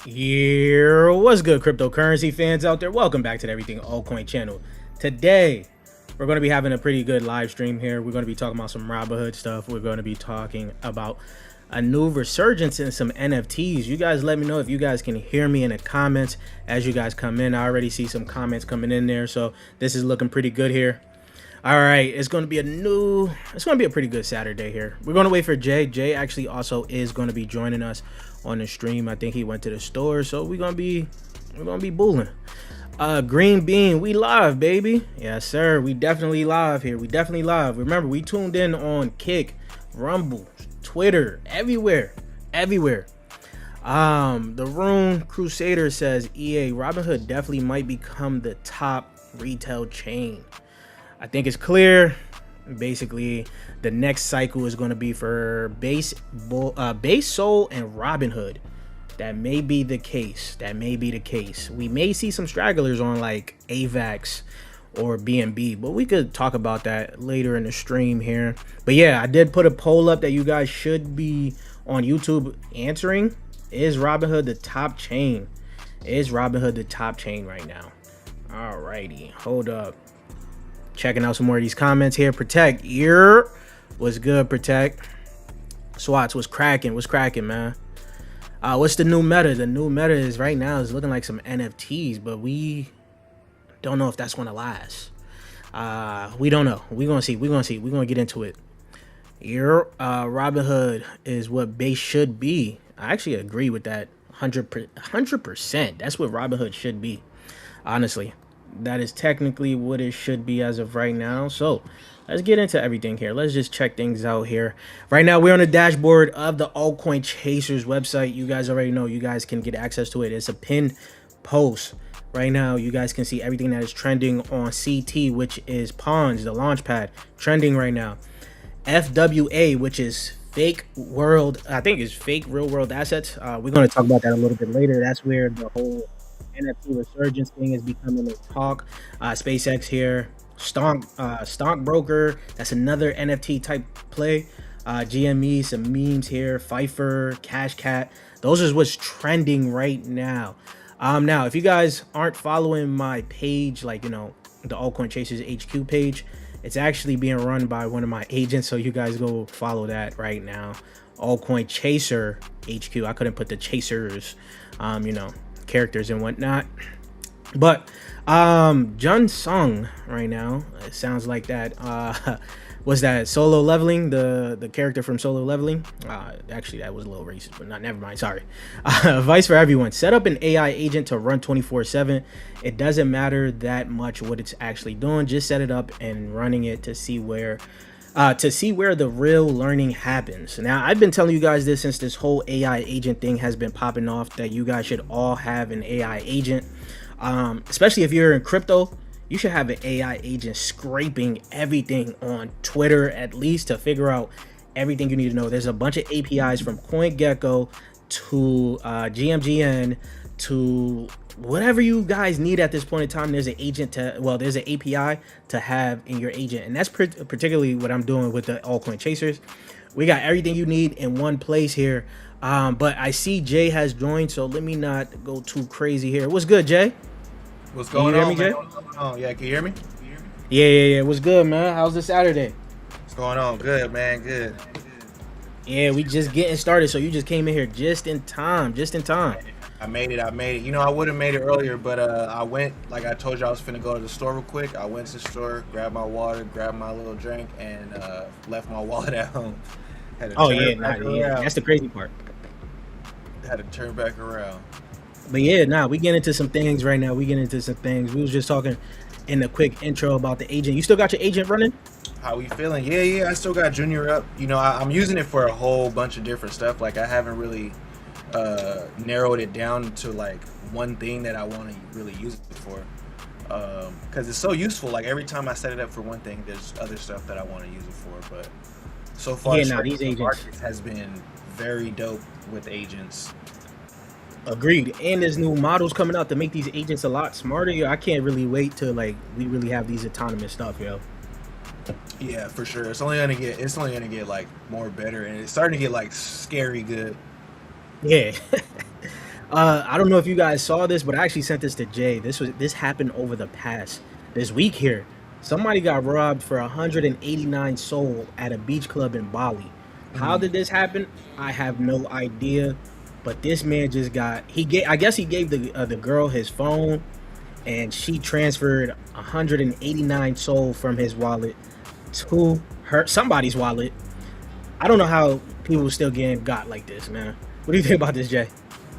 Yeah, what's good, cryptocurrency fans out there? Welcome back to the Everything Altcoin channel. Today, we're going to be having a pretty good live stream here. We're going to be talking about some Robinhood stuff. We're going to be talking about a new resurgence in some NFTs. You guys let me know if you guys can hear me in the comments as you guys come in. I already see some comments coming in there, so this is looking pretty good here. All right, it's going to be a pretty good Saturday here. We're going to wait for Jay. Jay actually also is going to be joining us on the stream. I think he went to the store, so we're going to be bulling. Green Bean, we live, baby. Yes, sir. We definitely live here. We definitely live. Remember, we tuned in on Kick, Rumble, Twitter, everywhere. The Rune Crusader says EA Robinhood definitely might become the top retail chain. I think it's clear. Basically, the next cycle is going to be for Base, Sol, and Robinhood. That may be the case. We may see some stragglers on like AVAX or BNB, but we could talk about that later in the stream here. But yeah, I did put a poll up that you guys should be on YouTube answering. Is Robinhood the top chain? Is Robinhood the top chain right now? Alrighty, hold up. Checking out some more of these comments here. Protect, ear, what's good? Protect, Swats, what's cracking, man? What's the new meta? The new meta is right now is looking like some NFTs, but we don't know if that's gonna last. We don't know. We're gonna see. We're gonna get into it. Your Robinhood is what base should be. I actually agree with that 100%. That's what Robinhood should be, honestly. That is technically what it should be as of right now. So let's get into everything here. Let's just check things out here. Right now, we're on the dashboard of the Altcoin Chasers website. You guys already know you guys can get access to it. It's a pinned post. Right now, you guys can see everything that is trending on CT, which is Pawns, the launch pad, trending right now. FWA, which is fake world, I think it's fake real world assets. We're going to talk about that a little bit later. That's where the whole NFT resurgence thing is becoming a talk. SpaceX here, Stockbroker, that's another NFT type play. GME, some memes here, Pfeiffer, Cash Cat. Those is what's trending right now. Now, if you guys aren't following my page, like, you know, the Altcoin Chasers HQ page, it's actually being run by one of my agents, so you guys go follow that right now. Altcoin Chaser HQ. I couldn't put the Chasers, you know, characters and whatnot, but Jun Sung right now, it sounds like that was that Solo Leveling, the character from Solo Leveling. Actually, that was a little racist, but never mind, sorry. Advice for everyone: set up an AI agent to run 24/7. It doesn't matter that much what it's actually doing, just set it up and running it to see where the real learning happens. Now, I've been telling you guys this since this whole AI agent thing has been popping off, that you guys should all have an AI agent. Especially if you're in crypto, you should have an AI agent scraping everything on Twitter, at least, to figure out everything you need to know. There's a bunch of APIs from CoinGecko to GMGN to whatever you guys need at this point in time. There's an agent there's an API to have in your agent, and that's particularly what I'm doing with the Altcoin Chasers. We got everything you need in one place here. But I see Jay has joined, so let me not go too crazy here. What's good, Jay? What's going on, Jay? What's going on? Yeah, can you hear me? Yeah. What's good, man? How's the Saturday? What's going on? Good, man. Good. Yeah, we just getting started, so you just came in here just in time. I made it. You know, I would have made it earlier, but I went, like I told you, I was finna go to the store real quick. I went to the store, grabbed my water, grabbed my little drink, and left my wallet at home. Yeah, that's the crazy part. Had to turn back around. But yeah, we get into some things right now. We was just talking in a quick intro about the agent. You still got your agent running? How we feeling? Yeah, I still got Junior up. You know, I'm using it for a whole bunch of different stuff. Like, I haven't really narrowed it down to like one thing that I want to really use it for, because it's so useful. Like, every time I set it up for one thing, there's other stuff that I want to use it for. But so far, these agents market has been very dope with agents. Agreed. And there's new models coming out to make these agents a lot smarter. I can't really wait till like we really have these autonomous stuff, yo. Yeah, for sure. It's only gonna get like more better, and it's starting to get like scary good. Yeah. I don't know if you guys saw this, but I actually sent this to Jay. This happened over the past this week here. Somebody got robbed for 189 soul at a beach club in Bali. How did this happen? I have no idea. But this man just got I guess he gave the girl his phone, and she transferred 189 soul from his wallet to somebody's wallet. I don't know how people still getting got like this, man. What do you think about this, Jay?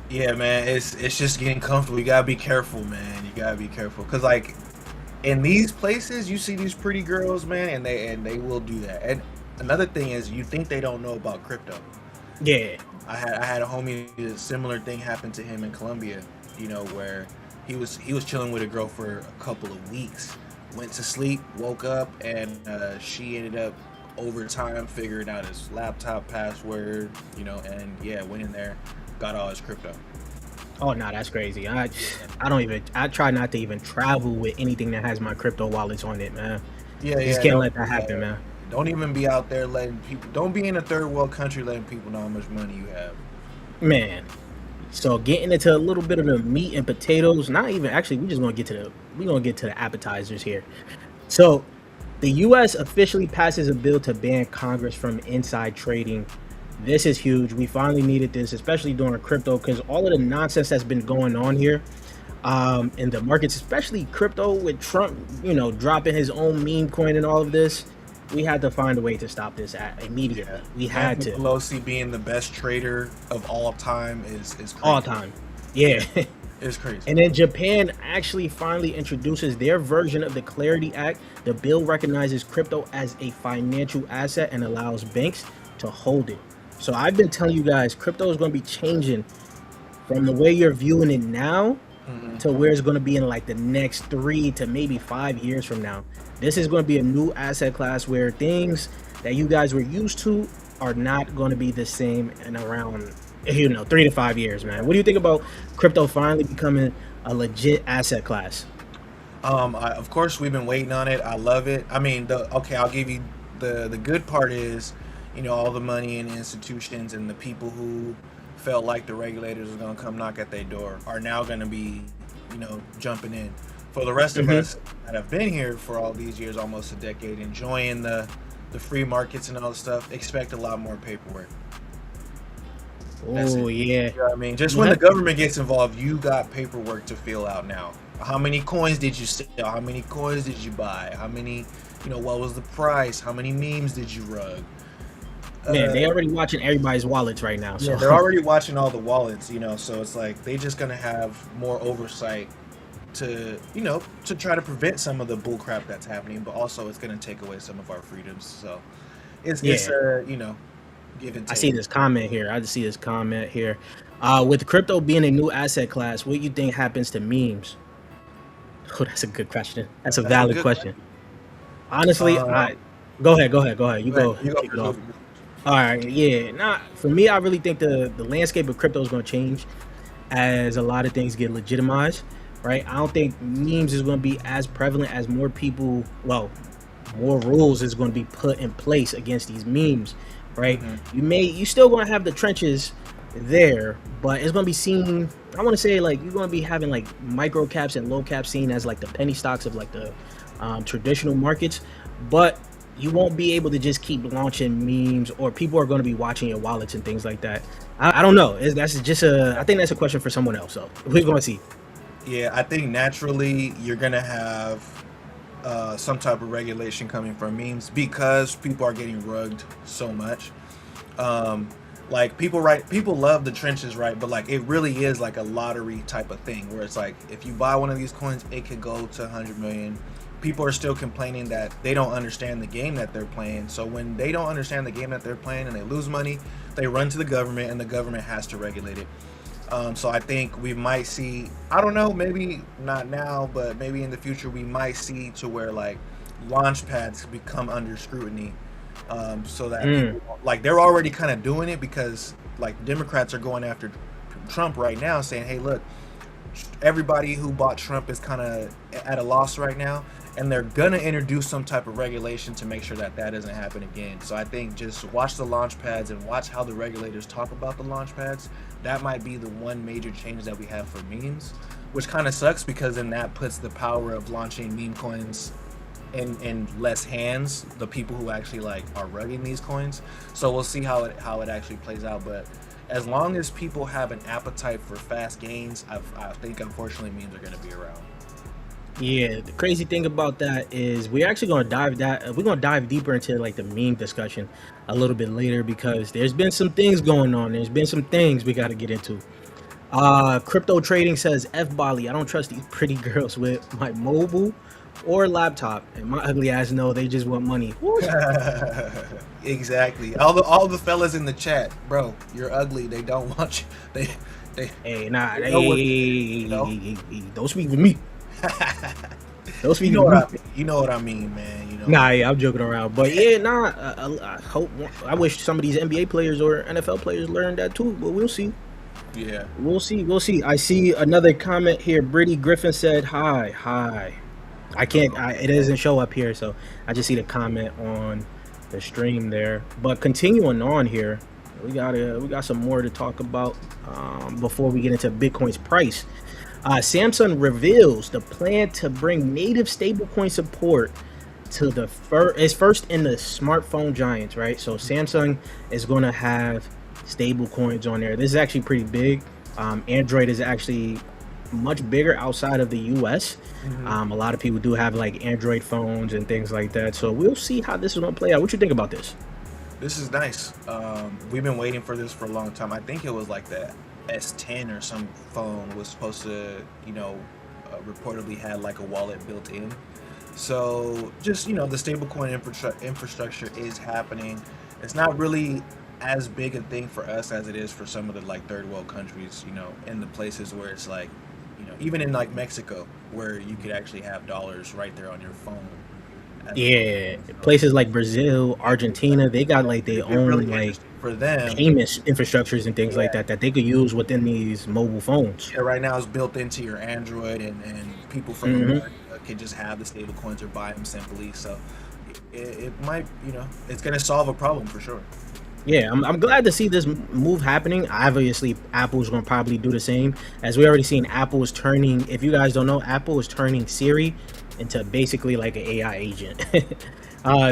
Yeah, man, it's just getting comfortable. You gotta be careful, man. You gotta be careful, cause like in these places, you see these pretty girls, man, and they will do that. And another thing is, you think they don't know about crypto. Yeah. I had a homie, a similar thing happened to him in Colombia. You know, where he was chilling with a girl for a couple of weeks, went to sleep, woke up, and she ended up over time figuring out his laptop password. You know, and yeah, went in there, got all his crypto. Oh no, that's crazy. I try not to even travel with anything that has my crypto wallets on it, man. Yeah, Just can't let that happen, man. Don't even be out there letting people. Don't be in a third world country letting people know how much money you have. Man. So getting into a little bit of the meat and potatoes. Not even actually. We're gonna get to the appetizers here. So the U.S. officially passes a bill to ban Congress from inside trading. This is huge. We finally needed this, especially during crypto, because all of the nonsense that's been going on here in the markets, especially crypto, with Trump, dropping his own meme coin and all of this. We had to find a way to stop this immediately. Yeah. We had to. Pelosi being the best trader of all time is crazy. All time. Yeah. It's crazy. And then Japan actually finally introduces their version of the Clarity Act. The bill recognizes crypto as a financial asset and allows banks to hold it. So I've been telling you guys, crypto is going to be changing from the way you're viewing it now to where it's going to be in like the next 3 to maybe 5 years from now. This is going to be a new asset class where things that you guys were used to are not going to be the same in around 3 to 5 years, man. What do you think about crypto finally becoming a legit asset class? Of course, we've been waiting on it. I love it. I mean, I'll give you the good part is, all the money and institutions and the people who felt like the regulators were going to come knock at their door are now going to be, jumping in. For the rest of us that have been here for all these years, almost a decade, enjoying the free markets and all the stuff, expect a lot more paperwork. Oh, yeah. You know what I mean? Just when the government gets involved, you got paperwork to fill out now. How many coins did you sell? How many coins did you buy? How many, what was the price? How many memes did you rug? Man, they already watching everybody's wallets right now. So. Yeah, they're already watching all the wallets, so it's like they just going to have more oversight to, to try to prevent some of the bull crap that's happening, but also it's going to take away some of our freedoms. So it's give and take. I see this comment here. With crypto being a new asset class, what do you think happens to memes? Oh, that's a good question. That's a valid question. Honestly, go ahead. You go kick it off. All right, yeah. For me, I really think the landscape of crypto is going to change as a lot of things get legitimized, right? I don't think memes is going to be as prevalent as more rules is going to be put in place against these memes, right? You still going to have the trenches there, but it's going to be seen, I want to say, like, you're going to be having like micro caps and low caps seen as like the penny stocks of like the traditional markets, but you won't be able to just keep launching memes, or people are going to be watching your wallets and things like that. I don't know. I think that's a question for someone else. So we're going to see. Yeah, I think naturally you're going to have some type of regulation coming from memes because people are getting rugged so much. Like people love the trenches, right? But like it really is like a lottery type of thing where it's like if you buy one of these coins, it could go to 100 million. People are still complaining that they don't understand the game that they're playing. So when they don't understand the game that they're playing and they lose money, they run to the government, and the government has to regulate it. So I think we might see, I don't know, maybe not now, but maybe in the future we might see to where like launch pads become under scrutiny. So that people, like they're already kind of doing it because like Democrats are going after Trump right now saying, hey, look, everybody who bought Trump is kind of at a loss right now, and they're gonna introduce some type of regulation to make sure that that doesn't happen again. So I think just watch the launch pads and watch how the regulators talk about the launch pads. That might be the one major change that we have for memes, which kind of sucks because then that puts the power of launching meme coins in less hands, the people who actually like are rugging these coins. So we'll see how it actually plays out. But as long as people have an appetite for fast gains, I think unfortunately memes are going to be around. Yeah, the crazy thing about that is we're actually going to dive deeper into like the meme discussion a little bit later, because there's been some things going on. There's been some things we got to get into. Crypto Trading says, F Bali, I don't trust these pretty girls with my mobile or laptop, and my ugly ass know they just want money. Exactly. All the fellas in the chat, bro, you're ugly. They don't want you. Hey, nah, don't speak with me. Don't speak You know with me. you know what I mean, man. You know. Nah, yeah, I'm joking around, but yeah, nah. I wish some of these NBA players or NFL players learned that too, but we'll see. Yeah. We'll see. I see another comment here. Brittany Griffin said, hi. It doesn't show up here, so I just see the comment on the stream there. But continuing on here, we got some more to talk about before we get into Bitcoin's price. Samsung reveals the plan to bring native stablecoin support to the first in the smartphone giants, right? So Samsung is going to have stablecoins on there. This is actually pretty big. Android is actually much bigger outside of the US. A lot of people do have like Android phones and things like that. So we'll see how this is going to play out. What you think about this? This is nice. We've been waiting for this for a long time. I think it was like the S10 or some phone was supposed to, reportedly had like a wallet built in. So just, the stablecoin infrastructure is happening. It's not really as big a thing for us as it is for some of the like third world countries, in the places where it's like, even in like Mexico, where you could actually have dollars right there on your phone. Yeah, places like Brazil, Argentina, they got like their own really like for them payments infrastructures and things like that they could use within these mobile phones. Yeah, right now it's built into your Android, and people from America can just have the stable coins or buy them simply. So it might, it's going to solve a problem for sure. Yeah, I'm glad to see this move happening. Obviously, Apple's going to probably do the same. As we already seen, Apple is turning, if you guys don't know, Apple is turning Siri into basically like an AI agent.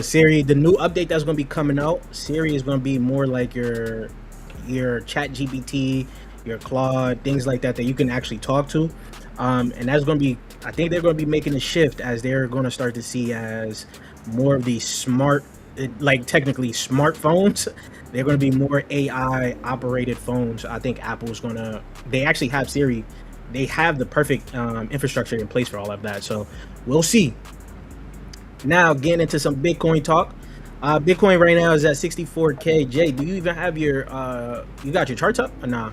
Siri, the new update that's going to be coming out, Siri is going to be more like your Chat GPT, your Claude, things like that you can actually talk to. And that's going to be, I think they're going to be making a shift as they're going to start to see as more of these smart, like technically smartphones. They're going to be more AI operated phones. I think Apple's going to, they actually have Siri. They have the perfect infrastructure in place for all of that. So we'll see. Now getting into some Bitcoin talk. Bitcoin right now is at 64K. Jay, do you even have your, you got your charts up or nah?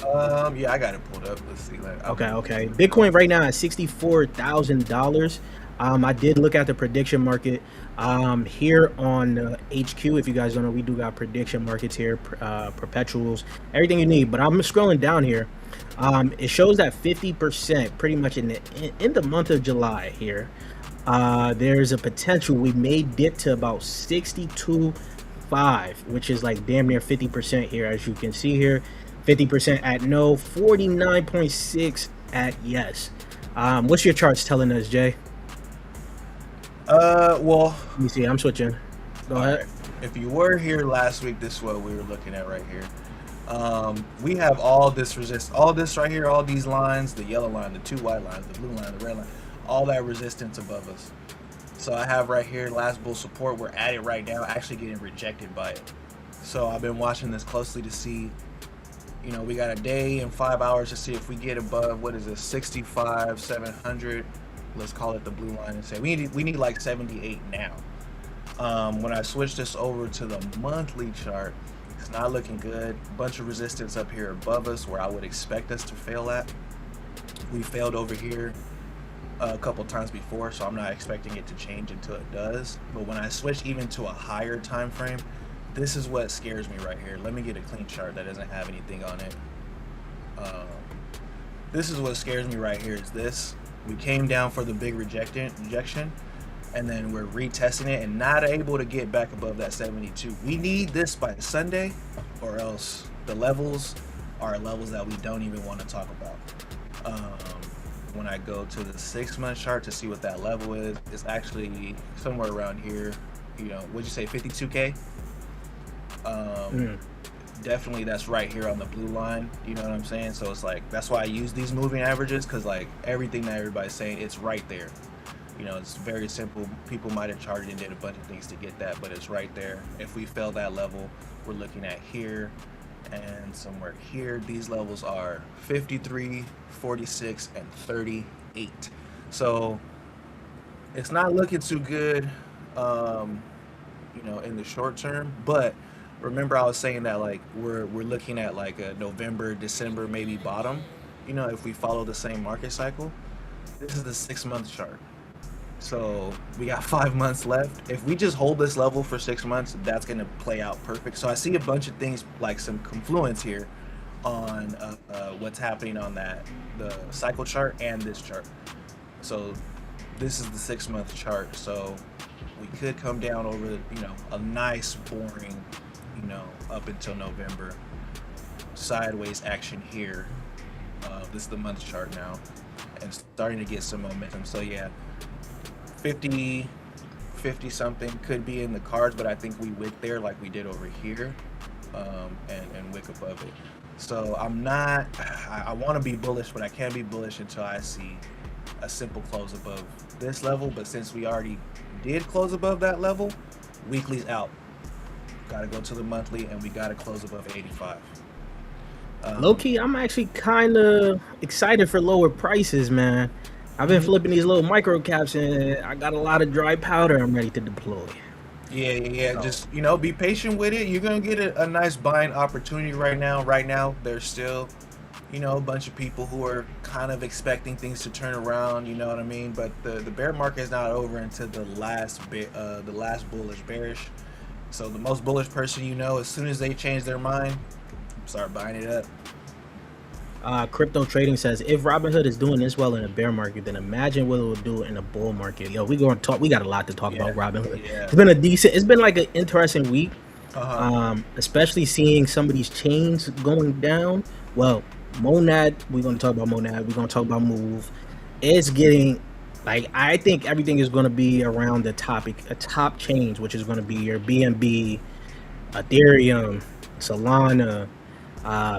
Yeah, I got it pulled up. Let's see. Okay. Bitcoin right now at $64,000. I did look at the prediction market here on HQ. If you guys don't know, we do got prediction markets here, perpetuals, everything you need. But I'm scrolling down here. It shows that 50% pretty much in the month of July here. There's a potential we may dip to about 62.5, which is like damn near 50% here, as you can see here. 50% at no, 49.6 at yes. What's your charts telling us, Jay? Well, let me see. I'm switching. Go ahead. If you were here last week, this is what we were looking at right here. We have all this right here, all these lines, the yellow line, the two white lines, the blue line, the red line, all that resistance above us. So I have right here last bull support. We're at it right now, actually getting rejected by it. So I've been watching this closely to see, we got a day and 5 hours to see if we get above, what is this, 65,700. Let's call it the blue line and say we need like 78 now. When I switch this over to the monthly chart, it's not looking good. Bunch of resistance up here above us where I would expect us to fail at. We failed over here a couple times before, so I'm not expecting it to change until it does. But when I switch even to a higher time frame, this is what scares me right here. Let me get a clean chart that doesn't have anything on it. this is what scares me right here. Is this? We came down for the big rejection, and then we're retesting it and not able to get back above that 72. We need this by Sunday, or else the levels are levels that we don't even want to talk about. When I go to the 6-month chart to see what that level is, it's actually somewhere around here. You know, would you say 52K? Definitely that's right here on the blue line. You know what I'm saying? So it's like, that's why I use these moving averages, because like everything that everybody's saying, it's right there. You know, it's very simple. People might have charted and did a bunch of things to get that, but it's right there. If we fail that level, we're looking at here and somewhere here. These levels are 53, 46, and 38. So it's not looking too good, you know, in the short term. But remember, I was saying that like we're looking at like a November, December maybe bottom. You know, if we follow the same market cycle. This is the 6-month chart. So we got 5 months left. If we just hold this level for 6 months, that's going to play out perfect. So I see a bunch of things, like some confluence here on what's happening on the cycle chart and this chart. So this is the 6-month chart. So we could come down over, you know, a nice boring, you know, up until November sideways action here. This is the month chart now, and starting to get some momentum. So yeah, 50 something could be in the cards, but I think we wick there like we did over here, and wick above it. So I want to be bullish, but I can't be bullish until I see a simple close above this level. But since we already did close above that level, weekly's out. Got to go to the monthly, and we got to close above 85. Low key, I'm actually kind of excited for lower prices, man. I've been flipping these little micro caps, and I got a lot of dry powder I'm ready to deploy. Yeah. Just, you know, be patient with it. You're gonna get a nice buying opportunity right now. Right now, there's still, you know, a bunch of people who are kind of expecting things to turn around. You know what I mean? But the bear market is not over until the last bullish bearish. So the most bullish person, you know, as soon as they change their mind, start buying it up. Crypto Trading says, if Robinhood is doing this well in a bear market, then imagine what it will do in a bull market. Yo, we got a lot to talk about Robinhood. Yeah. It's been like an interesting week. Especially seeing some of these chains going down. Well, Monad, we're going to talk about Monad. We're going to talk about Move. It's getting, like, I think everything is going to be around the topic, a top change, which is going to be your BNB, Ethereum, Solana,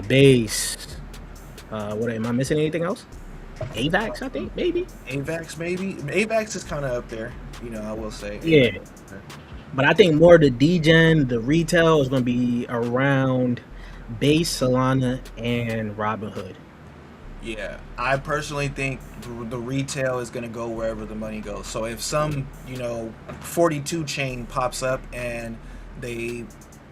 Base. What am I missing? Anything else? AVAX, I think, maybe. AVAX, maybe. AVAX is kind of up there, you know, I will say. Yeah. But I think more the degen, the retail is going to be around Base, Solana, and Robinhood. Yeah, I personally think the retail is going to go wherever the money goes. So if some, you know, 42 chain pops up and they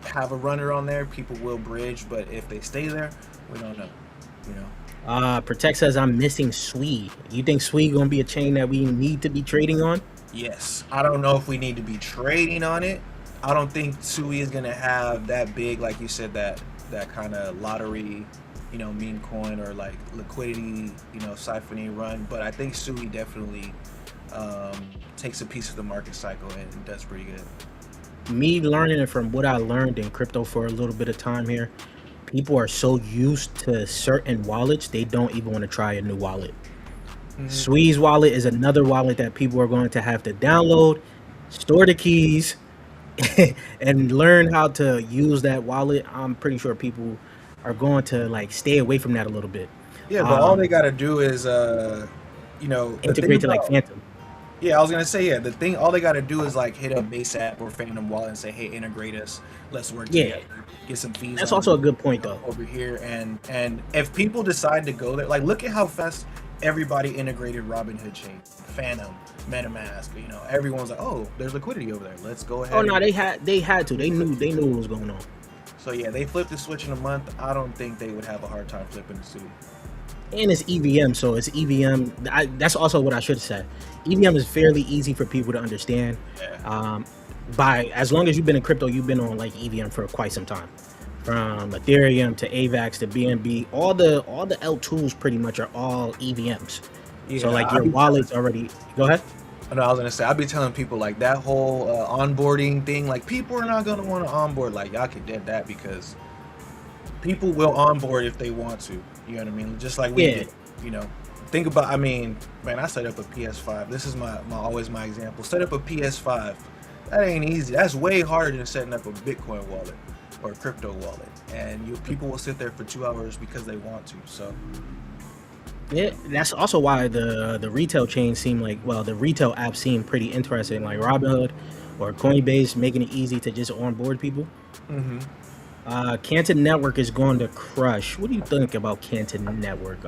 have a runner on there, people will bridge. But if they stay there, we don't know. You know. Protect says, I'm missing SWE. You think SWE gonna be a chain that we need to be trading on? Yes. I don't know if we need to be trading on it. I don't think SWE is gonna have that big, like you said, that kind of lottery, you know, meme coin or like liquidity, you know, siphoning run. But I think SWE definitely takes a piece of the market cycle and does pretty good. Me learning it from what I learned in crypto for a little bit of time here, people are so used to certain wallets, they don't even want to try a new wallet. SWE's wallet is another wallet that people are going to have to download, store the keys, and learn how to use that wallet. I'm pretty sure people are going to like stay away from that a little bit. Yeah, but all they got to do is, you know, integrate to like Phantom. Yeah, I was gonna say, yeah, all they gotta do is like hit up Base app or Phantom Wallet and say, hey, integrate us, let's work together, get some fees. That's also a good point though. Over here, and if people decide to go there, like look at how fast everybody integrated Robinhood chain, Phantom, MetaMask. You know, everyone's like, oh, there's liquidity over there. Let's go ahead. Oh no, they had to. They knew what was going on. So yeah, they flipped the switch in a month. I don't think they would have a hard time flipping the switch. And it's EVM, so it's EVM. That's also what I should have said. EVM is fairly easy for people to understand. Yeah. As long as you've been in crypto, you've been on like EVM for quite some time. from Ethereum to AVAX to BNB. All the L2s pretty much are all EVMs. Yeah, So like your wallet's already. Go ahead. No, I was gonna say I'll be telling people like that whole onboarding thing. Like people are not gonna want to onboard. Like y'all could dead that because people will onboard if they want to. You know what I mean? Just like we did. You know, think about. I mean, man, I set up a PS5. This is my always my example. Set up a PS5. That ain't easy. That's way harder than setting up a Bitcoin wallet or a crypto wallet. And people will sit there for 2 hours because they want to. So. Yeah, that's also why the retail chains seem like, well, the retail apps seem pretty interesting, like Robinhood or Coinbase, making it easy to just onboard people. Canton Network is going to crush. What do you think about Canton Network?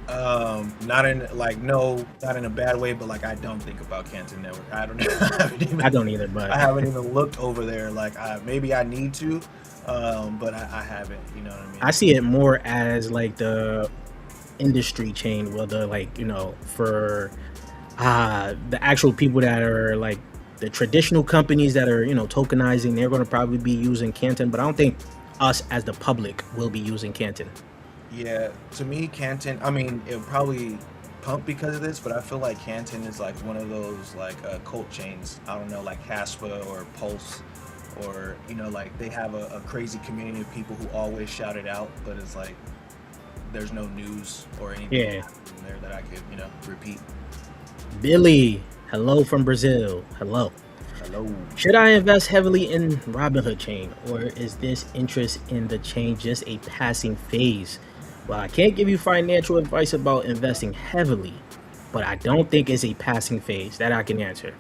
Not in not in a bad way, but like I don't think about Canton Network. I don't know. I don't either, but I haven't even looked over there. Like maybe I need to, but I haven't. You know what I mean? I see it more as like the industry chain, where the for the actual people that are like the traditional companies that are tokenizing, they're going to probably be using Canton, but I don't think us as the public will be using Canton. Yeah, to me, Canton, I mean, it'll probably pump because of this, but I feel like Canton is like one of those like cult chains. I don't know, like kaspa or Pulse, or like they have a crazy community of people who always shout it out, but it's like there's no news or anything in there that I could repeat. Billy, hello from Brazil. Hello. Should I invest heavily in Robinhood chain, or is this interest in the chain just a passing phase? Well, I can't give you financial advice about investing heavily, but I don't think it's a passing phase. That I can answer.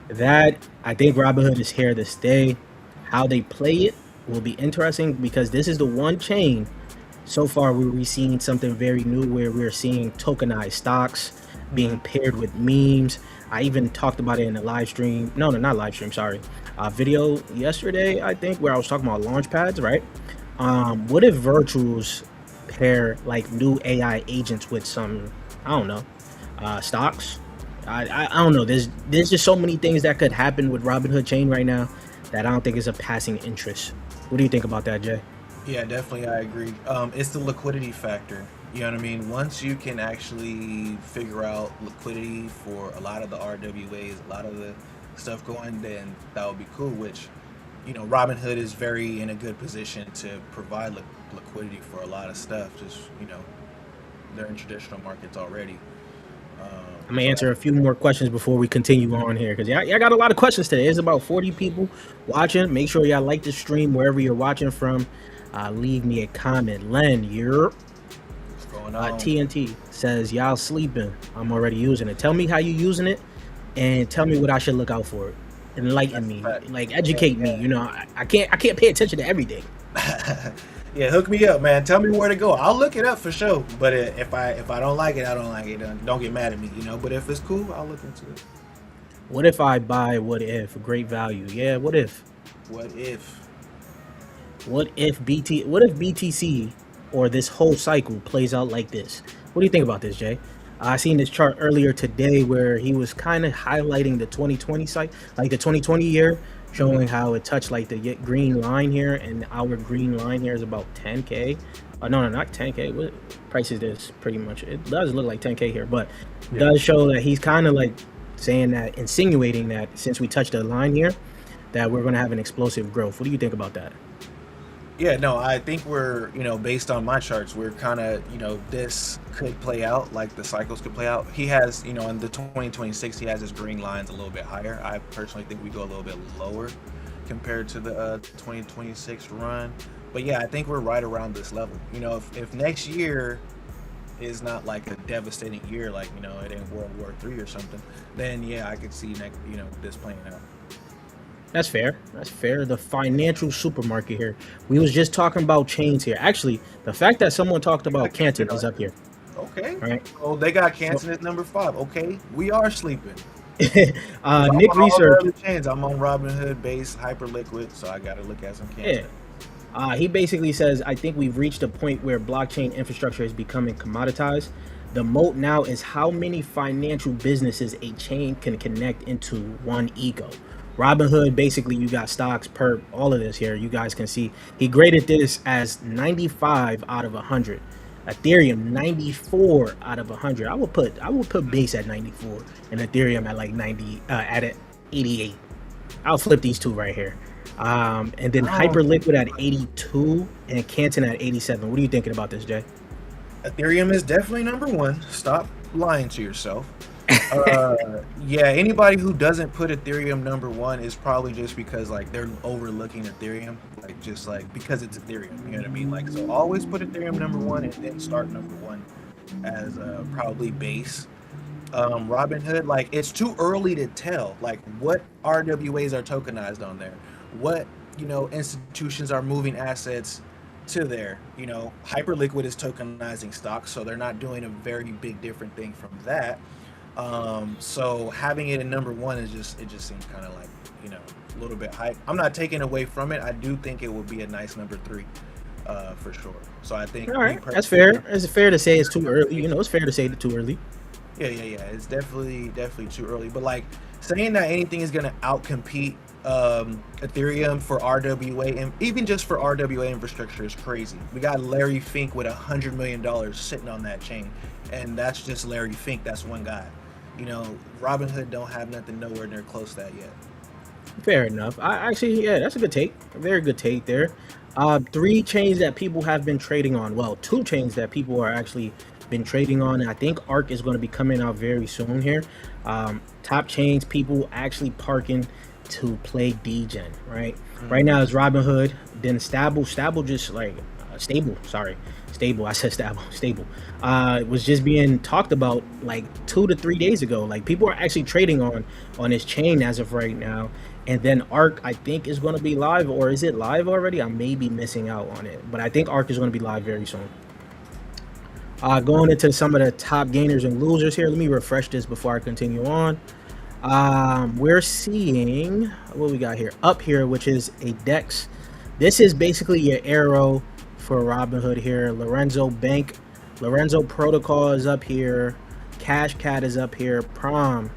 That I think Robinhood is here to stay. How they play it will be interesting, because this is the one chain so far where we're seeing something very new, where we're seeing tokenized stocks being paired with memes. I even talked about it in a live stream. No, not live stream, sorry. Video yesterday, I think, where I was talking about launch pads, right? What if virtuals pair like new AI agents with some, I don't know, stocks? I don't know. There's just so many things that could happen with Robinhood chain right now that I don't think is a passing interest. What do you think about that, Jay? Yeah, definitely, I agree. It's the liquidity factor. You know what I mean? Once you can actually figure out liquidity for a lot of the RWAs, a lot of the stuff going, then that would be cool, which, Robinhood is very in a good position to provide liquidity for a lot of stuff. Just, they're in traditional markets already. I'm going to answer a few more questions before we continue on here, because y'all got a lot of questions today. There's about 40 people watching. Make sure y'all like the stream wherever you're watching from. Leave me a comment. Len, you're... TNT says, y'all sleeping. I'm already using it. Tell me how you using it, and tell me what I should look out for. Enlighten me, like educate me. I can't pay attention to everything. Yeah, hook me up, man. Tell me where to go. I'll look it up for sure. But if I don't like it, I don't like it. Don't get mad at me, But if it's cool, I'll look into it. What if I buy what if? Great value. Yeah, what if? What if? What if BTC or this whole cycle plays out like this? What do you think about this, Jay? I seen this chart earlier today where he was kind of highlighting the 2020 cycle, like the 2020 year, showing how it touched like the green line here, and our green line here is about 10K. No, not 10K. What price is this? Pretty much, it does look like 10K here, but it does show that he's kind of like saying that, insinuating that since we touched the line here, that we're going to have an explosive growth. What do you think about that? Yeah, no, I think we're, based on my charts, we're kind of, this could play out, like the cycles could play out. He has, in the 2026, he has his green lines a little bit higher. I personally think we go a little bit lower compared to the 2026 run. But yeah, I think we're right around this level. If next year is not like a devastating year, like, it ain't World War III or something, then yeah, I could see this playing out. That's fair. That's fair. The financial supermarket here. We was just talking about chains here. Actually, the fact that someone talked about Canton is up here. Okay. All right. Oh, they got Canton as number 5. Okay. We are sleeping. Nick Research. I'm on Robinhood base, Hyperliquid, so I got to look at some Canton. Yeah. He basically says, I think we've reached a point where blockchain infrastructure is becoming commoditized. The moat now is how many financial businesses a chain can connect into one ego. Robinhood, basically, you got stocks, perp, all of this here. You guys can see he graded this as 95 out of 100. Ethereum 94 out of 100. I would put base at 94 and Ethereum at like 90 at 88. I'll flip these two right here. And then Hyperliquid at 82 and Canton at 87. What are you thinking about this, Jay? Ethereum is definitely number one. Stop lying to yourself. Yeah, anybody who doesn't put Ethereum number one is probably just because like they're overlooking Ethereum, like just like because it's Ethereum. You know what I mean? Like, so always put Ethereum number one and then start number one as probably base. Robinhood, like it's too early to tell like what RWAs are tokenized on there, what institutions are moving assets to there. Hyperliquid is tokenizing stocks, so they're not doing a very big different thing from that. So having it in number one it just seems kind of like a little bit hype. I'm not taking away from it. I do think it will be a nice number three for sure. So I think all right, that's fair. It's fair to say it's too early. It's fair to say it's too early. Yeah. It's definitely too early. But like saying that anything is gonna outcompete Ethereum for RWA and even just for RWA infrastructure is crazy. We got Larry Fink with $100 million sitting on that chain, and that's just Larry Fink. That's one guy. Robinhood don't have nothing nowhere near close to that yet. Fair enough. That's a good take. A very good take there. Three chains that people have been trading on. Well, two chains that people are actually been trading on. And I think ARK is going to be coming out very soon here. Top chains, people actually parking to play DGen, right? Right now it's Robinhood, then Stable just like Stable. I said Stable. It was just being talked about like 2 to 3 days ago. Like people are actually trading on this chain as of right now. And then ARK, I think, is going to be live, or is it live already? I may be missing out on it, but I think ARK is going to be live very soon. Going into some of the top gainers and losers here. Let me refresh this before I continue on. We're seeing what we got here up here, which is a DEX. This is basically your arrow for Robinhood here. Lorenzo Protocol is up here. Cash Cat is up here. Prom,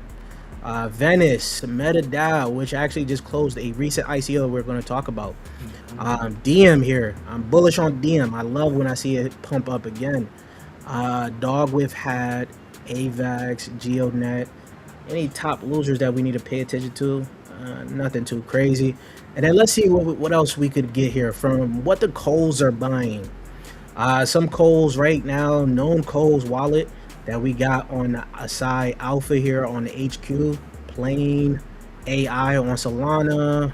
Venice, MetaDAO, which actually just closed a recent ICO we're going to talk about. DM here. I'm bullish on DM. I love when I see it pump up again. Dog with Hat, AVAX, GeoNet. Any top losers that we need to pay attention to? Nothing too crazy. And then let's see what else we could get here from what the Coles are buying. Some Coles right now, known Coles wallet that we got on Asai Alpha here on the HQ. Plain AI on Solana.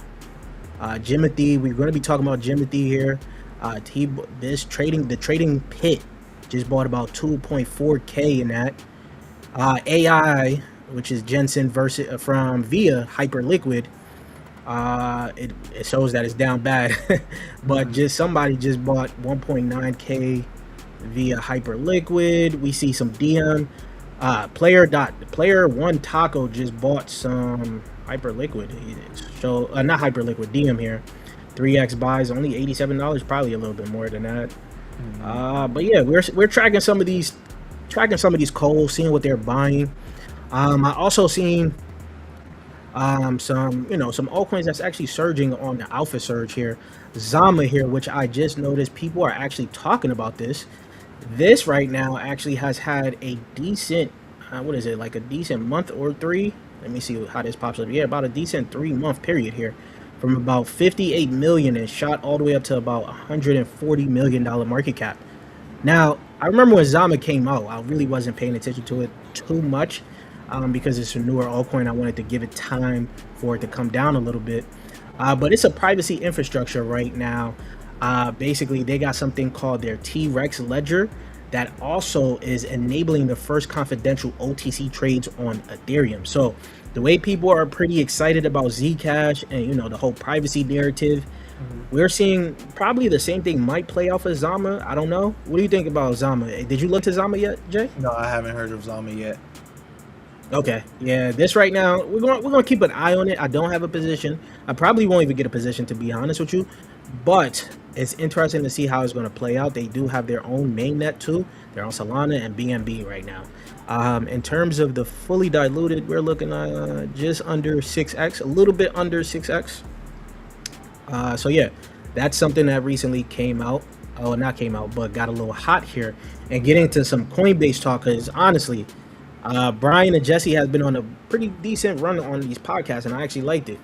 Jimothy, we're going to be talking about Jimothy here. The trading pit just bought about 2.4K in that. AI, which is Jensen versus from via Hyperliquid. It shows that it's down bad, but somebody just bought 1.9K via Hyperliquid. We see some DM. Player one Taco just bought some Hyperliquid. So not Hyperliquid, DM here. 3x buys only $87, probably a little bit more than that. But yeah, we're tracking some of these calls, seeing what they're buying. I also seen some altcoins that's actually surging on the alpha surge here. Zama here, which I just noticed people are actually talking about this. This right now actually has had a decent like a decent month or three. Let me see how this pops up. Yeah, about a decent 3-month period here, from about 58 million and shot all the way up to about $140 million market cap. Now, I remember when Zama came out, I really wasn't paying attention to it too much because it's a newer altcoin. I wanted to give it time for it to come down a little bit. But it's a privacy infrastructure right now. Basically, they got something called their T-Rex ledger that also is enabling the first confidential OTC trades on Ethereum. So the way people are pretty excited about Zcash and the whole privacy narrative, we're seeing probably the same thing might play out for Zama. I don't know. What do you think about Zama? Did you look to Zama yet, Jay? No, I haven't heard of Zama yet. Okay, yeah, this right now we're gonna keep an eye on it. I don't have a position. I probably won't even get a position, to be honest with you. But It's interesting to see how it's going to play out. They do have their own mainnet too. They're on Solana and BNB right now. In terms of the fully diluted, we're looking at just under 6x, a little bit under 6x. So yeah, that's something that recently came out. Oh, not came out, but got a little hot here. And getting to some Coinbase talk, because honestly, Brian and Jesse has been on a pretty decent run on these podcasts, and I actually liked it.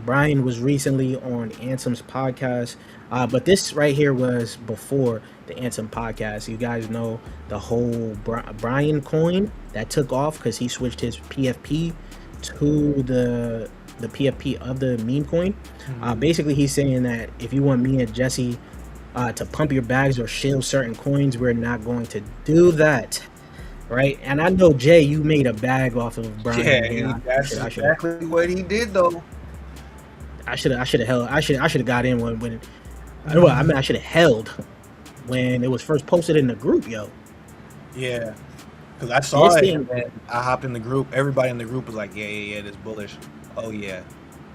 Brian was recently on Ansem's podcast, but this right here was before the Ansem podcast. You guys know the whole Brian coin that took off because he switched his PFP to the PFP of the meme coin. Basically, he's saying that if you want me and Jesse to pump your bags or shield certain coins, we're not going to do that. Right, and I know Jay, you made a bag off of Brian. Yeah, that's exactly what he did, though. I should have got in when I should have held when it was first posted in the group, yo. Yeah, because I saw this it. And I hopped in the group. Everybody in the group was like, "Yeah, this bullish." Oh yeah.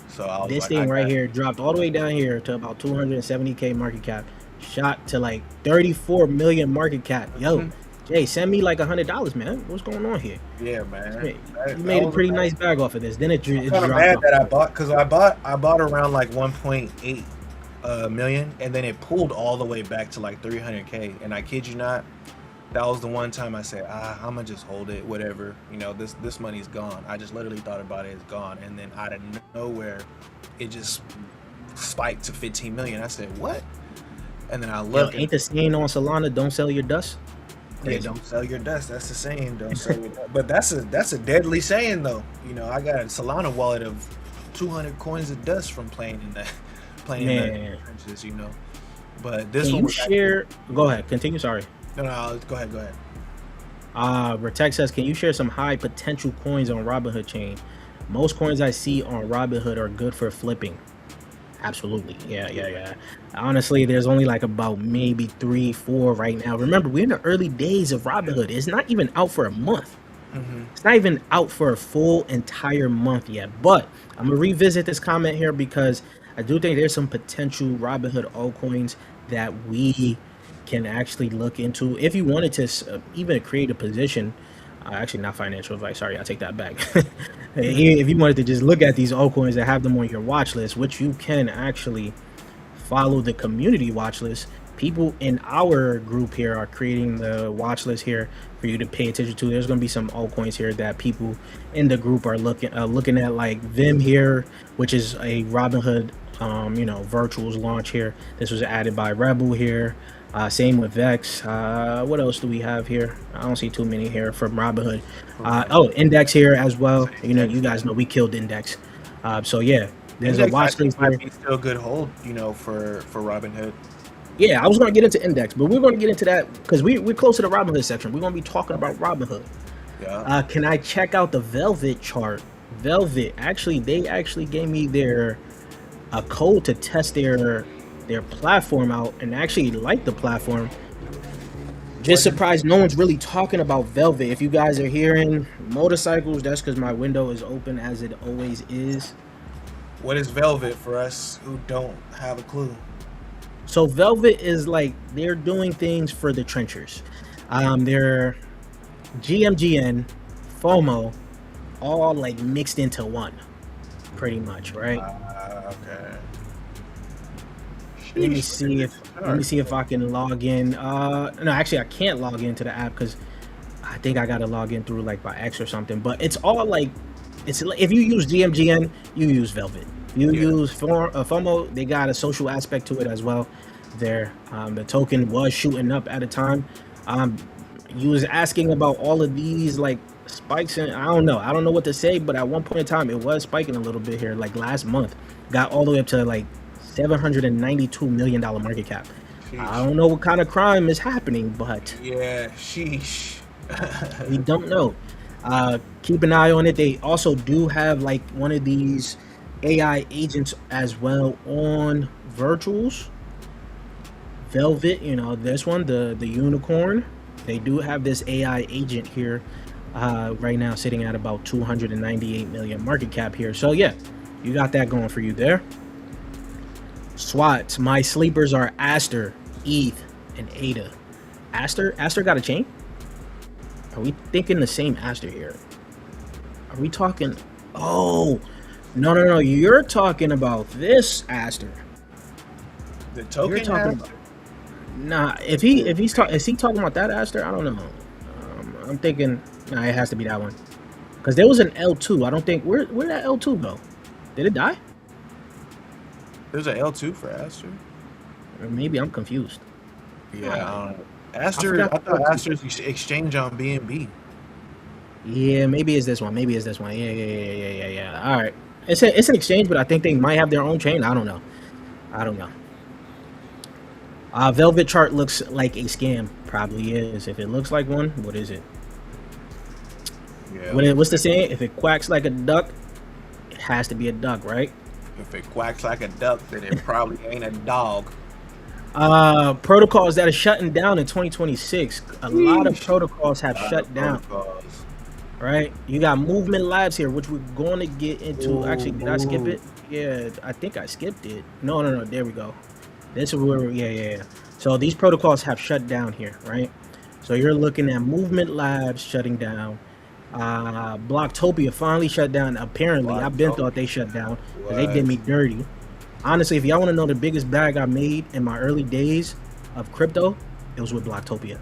So I was this thing right here dropped all the way down here to about 270K market cap, shot to like 34 million market cap, yo. Hey, send me like $100, man. What's going on here? Yeah, man. You made a pretty nice bag off of this. Then it dropped. I'm mad that I bought because I bought around like 1.8 million, and then it pulled all the way back to like 300K. And I kid you not, that was the one time I said, I'm gonna just hold it, whatever. You know, this money's gone. I just literally thought about it, it's gone, and then out of nowhere, it just spiked to 15 million. I said, what? And then I looked. Ain't the saying on Solana, don't sell your dust? Yeah, don't sell your dust. That's the saying. Don't sell your dust. But that's a deadly saying, though. You know, I got a Solana wallet of 200 coins of dust from playing in the trenches. You know, but this one. Go ahead. Continue. Sorry. No. Go ahead. Vertex says, can you share some high potential coins on Robinhood chain? Most coins I see on Robinhood are good for flipping. Absolutely. Yeah. Honestly, there's only like about maybe 3-4 right now. Remember, we're in the early days of Robinhood. It's not even out for a month. It's not even out for a full entire month yet. But I'm going to revisit this comment here because I do think there's some potential Robinhood altcoins that we can actually look into. If you wanted to even create a position, actually not financial advice, sorry, I take that back. If you wanted to just look at these altcoins and have them on your watch list, which you can actually follow the community watch list. People in our group here are creating the watch list here for you to pay attention to. There's going to be some altcoins here that people in the group are looking at, like Vim here, which is a Robinhood virtuals launch here. This was added by Webull here. Same with Vex. What else do we have here? I don't see too many here from Robinhood. Index here as well. You know, you guys know we killed Index. So yeah, there's Index, a watch list might be still a good hold, you know, for Robinhood. Yeah, I was going to get into Index, but we're going to get into that because we're close to the Robinhood section. We're going to be talking about Robinhood. Yeah. Can I check out the Velvet chart? Velvet, they actually gave me a code to test their platform out, and actually like the platform. Just surprised no one's really talking about Velvet. If you guys are hearing motorcycles, that's because my window is open as it always is. What is Velvet for us who don't have a clue? So Velvet is like, they're doing things for the trenchers. They're GMGN, FOMO, all like mixed into one, pretty much, right? Okay. Let me see if I can log in. No, actually I can't log into the app because I think I gotta log in through like by X or something. But it's all like, if you use GMGN, you use Velvet. You use FOMO, they got a social aspect to it as well. The token was shooting up at a time. You was asking about all of these like spikes, and I don't know what to say, but at one point in time it was spiking a little bit here. Like last month, got all the way up to like $792 million market cap. Sheesh. I don't know what kind of crime is happening, but yeah, sheesh. We don't know. Keep an eye on it. They also do have like one of these AI agents as well on virtuals. Velvet, you know, this one, the unicorn, they do have this AI agent here right now sitting at about 298 million market cap here. So yeah, you got that going for you there. SWATs. My sleepers are Aster, ETH, and ADA. Aster got a chain? Are we thinking the same Aster here? Are we talking? Oh, no. You're talking about this Aster. The token. You're talking about. Nah, is he talking about that Aster? I don't know. I'm thinking. Nah, it has to be that one. Because there was an L2. I don't think where that L2 go? Did it die? There's an L2 for Aster. Or maybe I'm confused. Yeah, I don't know. Aster. I thought Aster's exchange on BNB. Yeah, maybe it's this one. Yeah. All right. It's an exchange, but I think they might have their own chain. I don't know. Velvet chart looks like a scam. Probably is. If it looks like one, what is it? Yeah. What's the saying? If it quacks like a duck, it has to be a duck, right? If it quacks like a duck, then it probably ain't a dog. Protocols that are shutting down in 2026. A lot of protocols have shut down. Right? You got Movement Labs here, which we're going to get into. Actually, did I skip it? Yeah, I think I skipped it. No. There we go. This is where, yeah. So these protocols have shut down here, right? So you're looking at Movement Labs shutting down. Blocktopia finally shut down. Apparently, I've been thought they shut down because they did me dirty. Honestly, if y'all want to know the biggest bag I made in my early days of crypto, it was with Blocktopia.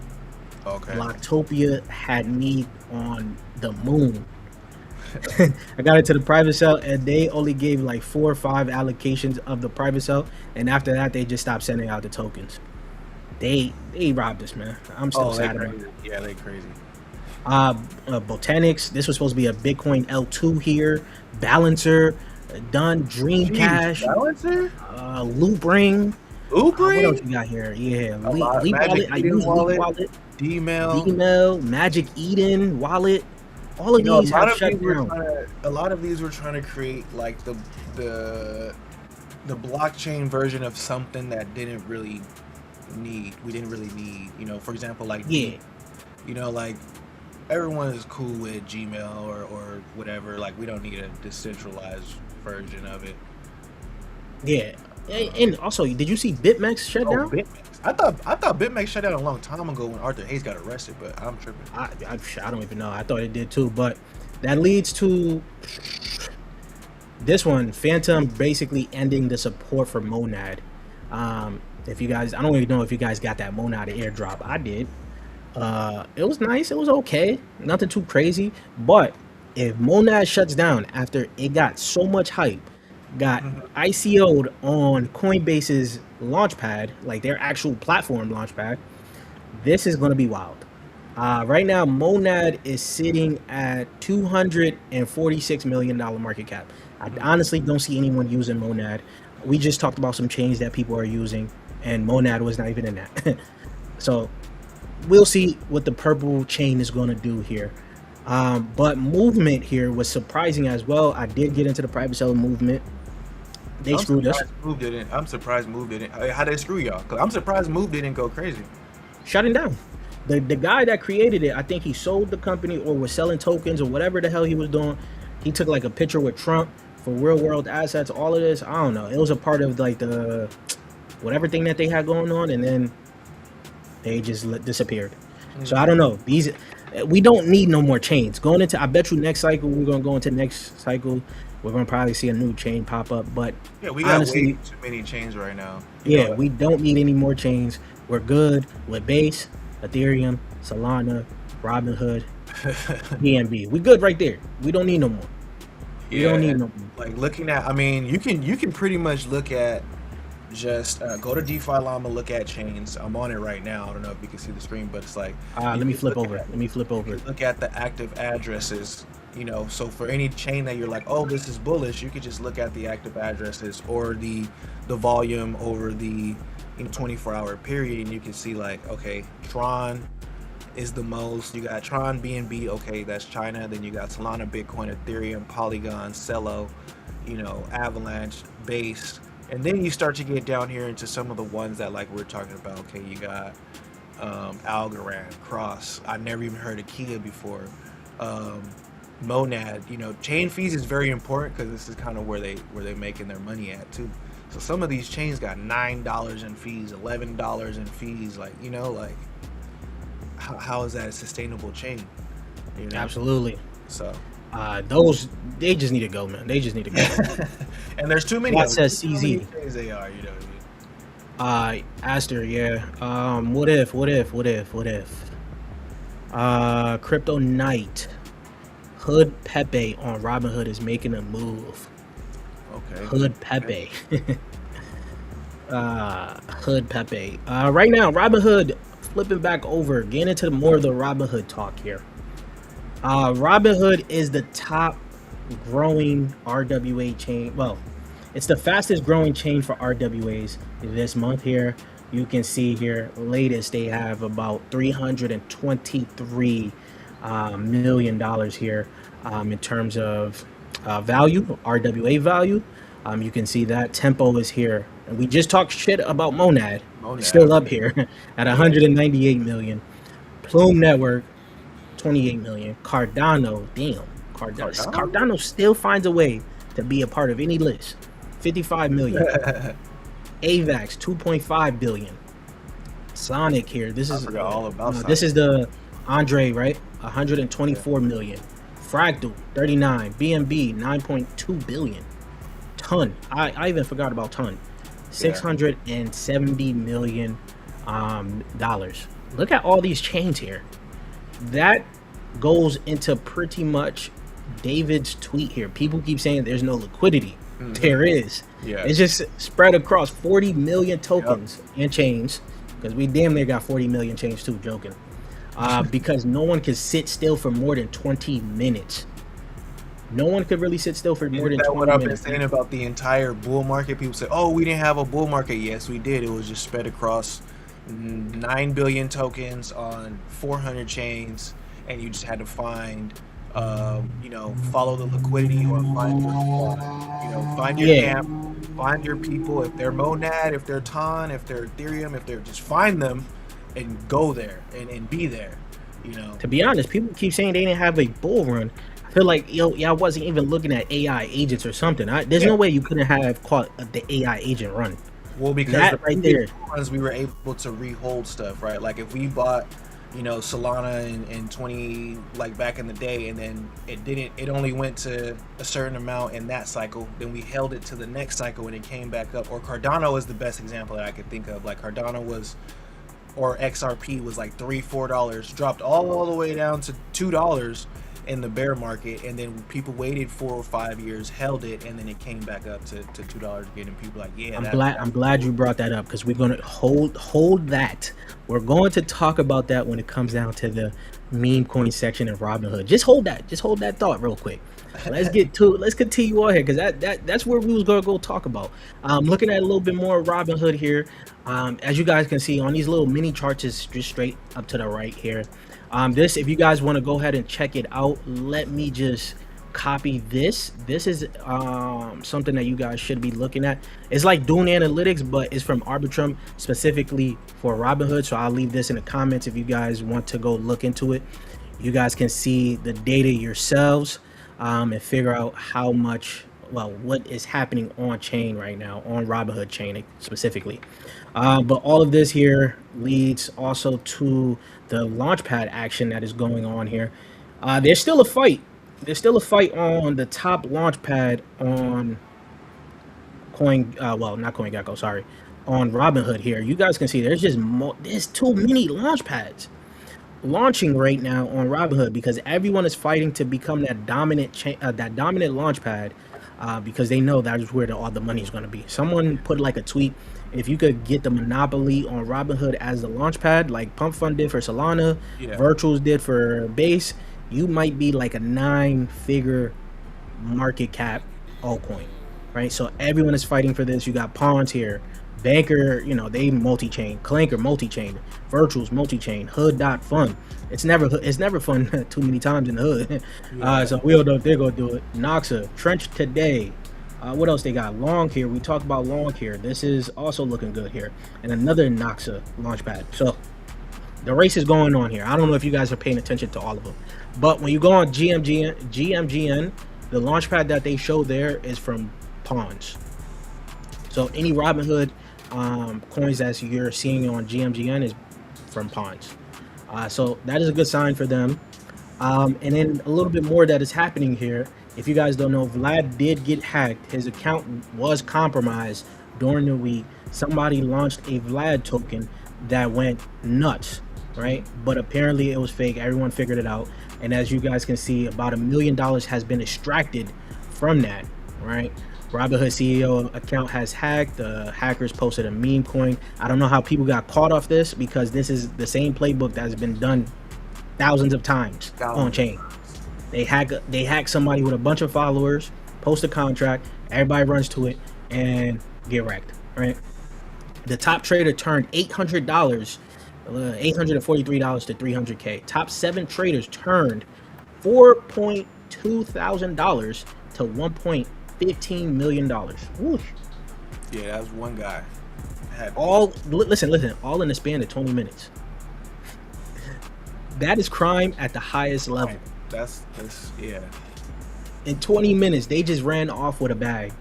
Okay. Blocktopia had me on the moon. I got into the private cell and they only gave like 4 or 5 allocations of the private cell, and after that they just stopped sending out the tokens. They robbed us, man. I'm still sad about it. Yeah, they crazy. Botanics. This was supposed to be a Bitcoin L2 here. Balancer, done. Dream Cash. Balancer. Loopring. What else you got here? Yeah, Leap Wallet. I use Leap Wallet. D-Mail. Magic Eden Wallet. All of these have shut down. A lot of these were trying to create like the blockchain version of something that we didn't really need. You know, for example, like you know, like everyone is cool with Gmail or whatever. Like we don't need a decentralized version of it. Yeah. And also, did you see BitMEX shut down? BitMEX. I thought BitMEX shut down a long time ago when Arthur Hayes got arrested, but I'm tripping. I don't even know. I thought it did too, but that leads to this one. Phantom basically ending the support for Monad. If you guys, I don't even know if you guys got that Monad airdrop. I did. It was nice. It was okay. Nothing too crazy. But if Monad shuts down after it got so much hype, got ICO'd on Coinbase's launchpad, like their actual platform launchpad, this is going to be wild. Right now, Monad is sitting at $246 million market cap. I honestly don't see anyone using Monad. We just talked about some chains that people are using, and Monad was not even in that. So we'll see what the purple chain is going to do here. But movement here was surprising as well. I did get into the private sale movement. They screwed us. I'm surprised Move didn't. How they screw y'all? Because I'm surprised Move didn't go crazy. Shutting down. The guy that created it, I think he sold the company or was selling tokens or whatever the hell he was doing. He took like a picture with Trump for real world assets, all of this. I don't know. It was a part of like the whatever thing that they had going on, and then they just disappeared. So I don't know. We don't need no more chains. Going into, I bet you next cycle, we're going to go into next cycle. We're going to probably see a new chain pop up. But yeah, we got honestly, way too many chains right now. Yeah, we don't need any more chains. We're good with Base, Ethereum, Solana, Robinhood, BNB. We good right there. We don't need no more. We don't need no more. Like looking at, I mean, you can pretty much look at just go to DeFi Llama, look at chains. I'm on it right now. I don't know if you can see the screen, but it's like let me flip over. Look at the active addresses. You know, so for any chain that you're like, oh, this is bullish, you could just look at the active addresses or the volume over the 24-hour period, and you can see like, okay, Tron is the most. You got Tron, BNB, okay, that's China. Then you got Solana, Bitcoin, Ethereum, Polygon, Celo, Avalanche, Base. And then you start to get down here into some of the ones that like we're talking about. Okay, you got Algorand, Cross. I never even heard of Kia before. Monad. Chain fees is very important because this is kind of where they're making their money at too. So some of these chains got $9 in fees, $11 in fees. Like, you know, like how is that a sustainable chain? You know? Absolutely. So those, they just need to go, man. They just need to go. and there's too many. That says CZ. They are, you know what I mean? Aster, yeah. What if? Crypto Knight. Hood Pepe on Robinhood is making a move. Okay. Hood Pepe. Hood Pepe. Right now, Robinhood flipping back over, getting into more of the Robinhood talk here. Robinhood is the top growing RWA chain. Well, it's the fastest growing chain for RWAs this month here. You can see here, latest, they have about $323 million here in terms of value, RWA value. You can see that Tempo is here. And we just talked shit about Monad. Still up here at 198 million. Plume Network, 28 million. Cardano, damn. Cardano still finds a way to be a part of any list. 55 million. AVAX, 2.5 billion. Sonic here. This is all about Sonic. This is the Andre, right? 124 million. Fractal, 39. BNB, 9.2 billion. Ton. I even forgot about Ton. 670 million dollars. Look at all these chains here. That goes into pretty much David's tweet here. People keep saying there's no liquidity. There is. Yeah. It's just spread across 40 million tokens and chains, because we damn near got 40 million chains too, joking. Because no one can sit still for more than 20 minutes. No one could really sit still for more than 20 minutes. What I've been saying about the entire bull market. People say, oh, we didn't have a bull market. Yes, we did. It was just spread across 9 billion tokens on 400 chains, and you just had to find, follow the liquidity or find your, find your camp, find your people. If they're Monad, if they're Ton, if they're Ethereum, if they're, just find them and go there and be there. To be honest, people keep saying they didn't have a bull run. I feel like y'all wasn't even looking at AI agents or something. There's no way you couldn't have caught the AI agent run. Well, because that right there, we were able to rehold stuff, right? Like if we bought, Solana in 20, like back in the day, and then it only went to a certain amount in that cycle, then we held it to the next cycle and it came back up. Or Cardano is the best example that I could think of. Like Cardano was, or XRP was like $3-4, dropped all the way down to $2 in the bear market, and then people waited 4 or 5 years, held it, and then it came back up to $2 again, and people like, yeah. I'm glad you brought that up, because we're gonna hold that. We're going to talk about that when it comes down to the meme coin section of Robinhood. Just hold that thought real quick. Let's continue on here, because that's where we was gonna go talk about. Looking at a little bit more Robinhood here. As you guys can see on these little mini charts, is just straight up to the right here. This, if you guys want to go ahead and check it out, let me just copy this. This is something that you guys should be looking at. It's like doing analytics, but it's from Arbitrum specifically for Robinhood. So I'll leave this in the comments if you guys want to go look into it. You guys can see the data yourselves and figure out how much, what is happening on chain right now, on Robinhood chain specifically. But all of this here leads also to the launchpad action that is going on here. There's still a fight. There's still a fight on the top launchpad on not CoinGecko, sorry, on Robinhood here. You guys can see there's too many launchpads launching right now on Robinhood, because everyone is fighting to become that dominant launchpad, because they know that is where all the money is going to be. Someone put like a tweet, if you could get the monopoly on Robinhood as the launchpad, like Pump Fund did for Solana, Virtuals did for Base, you might be like a 9-figure market cap altcoin, right? So everyone is fighting for this. You got Pawns here, Banker, they multi-chain, Clanker multi-chain, Virtuals multi-chain, Hood.fun. It's never fun too many times in the hood. So we don't know if they're gonna do it. Noxa, Trench today. What else they got? Long here. We talked about Long here. This is also looking good here. And another Noxa launchpad. So the race is going on here. I don't know if you guys are paying attention to all of them. But when you go on GMGN, the launchpad that they show there is from Pawns. So any Robinhood coins that you're seeing on GMGN is from pawns. So that is a good sign for them. And then a little bit more that is happening here. If you guys don't know, Vlad did get hacked. His account was compromised during the week. Somebody launched a Vlad token that went nuts, right? But apparently it was fake. Everyone figured it out. And as you guys can see, about $1 million has been extracted from that, right? Robinhood CEO account has hacked. The hackers posted a meme coin. I don't know how people got caught off this, because this is the same playbook that has been done thousands of times on chain. They hack somebody with a bunch of followers, post a contract, everybody runs to it and get wrecked, right? The top trader turned $800, $843 to 300K. Top 7 traders turned $4.2 thousand to $1.15 million. Whoosh. Yeah, that was one guy. Listen, all in the span of 20 minutes. That is crime at the highest level. That's yeah. In 20 minutes, they just ran off with a bag.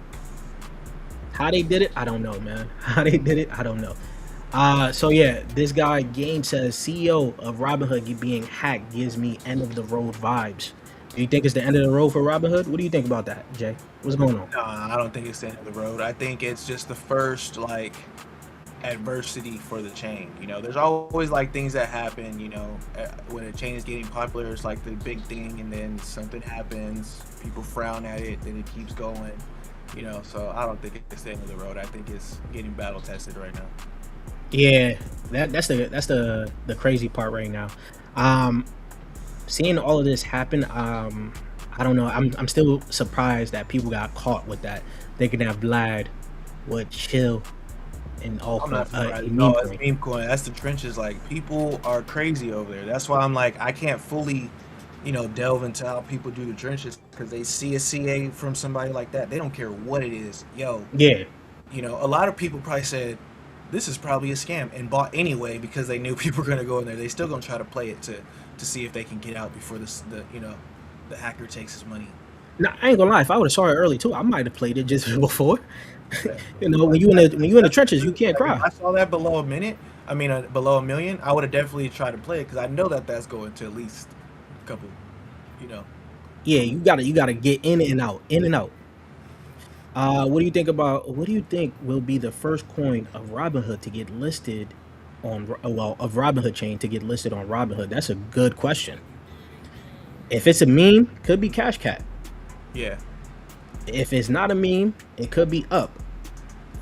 How they did it, I don't know, man. How they did it, I don't know. So yeah, this guy Game says CEO of Robinhood being hacked gives me end of the road vibes. Do you think it's the end of the road for Robinhood? What do you think about that, Jay? What's going on? No, I don't think it's the end of the road. I think it's just the first like adversity for the chain. You know, there's always like things that happen, you know, when a chain is getting popular, it's like the big thing, and then something happens, people frown at it, then it keeps going, you know. So I don't think it's the end of the road. I think it's getting battle tested right now. Yeah, that's the crazy part right now. Seeing all of this happen, I don't know. I'm still surprised that people got caught with that, thinking that Vlad would chill and all. I'm not surprised. No, it's meme coin. That's the trenches. Like, people are crazy over there. That's why I'm like, I can't fully, you know, delve into how people do the trenches, because they see a CA from somebody like that. They don't care what it is. Yo. Yeah. You know, a lot of people probably said, this is probably a scam, and bought anyway because they knew people were going to go in there. They still going to try to play it to see if they can get out before the hacker takes his money. Now, I ain't gonna lie. If I would have saw it early too, I might have played it just before. You know, when you in the trenches, you can't cry. If I saw that below below $1 million, I would have definitely tried to play it, because I know that that's going to at least a couple, you know. Yeah, you gotta get in and out, in and out. What do you think will be the first coin of Robinhood to get listed on, of Robinhood chain to get listed on Robinhood? That's a good question. If it's a meme, could be Cash Cat. Yeah. If it's not a meme, it could be Up.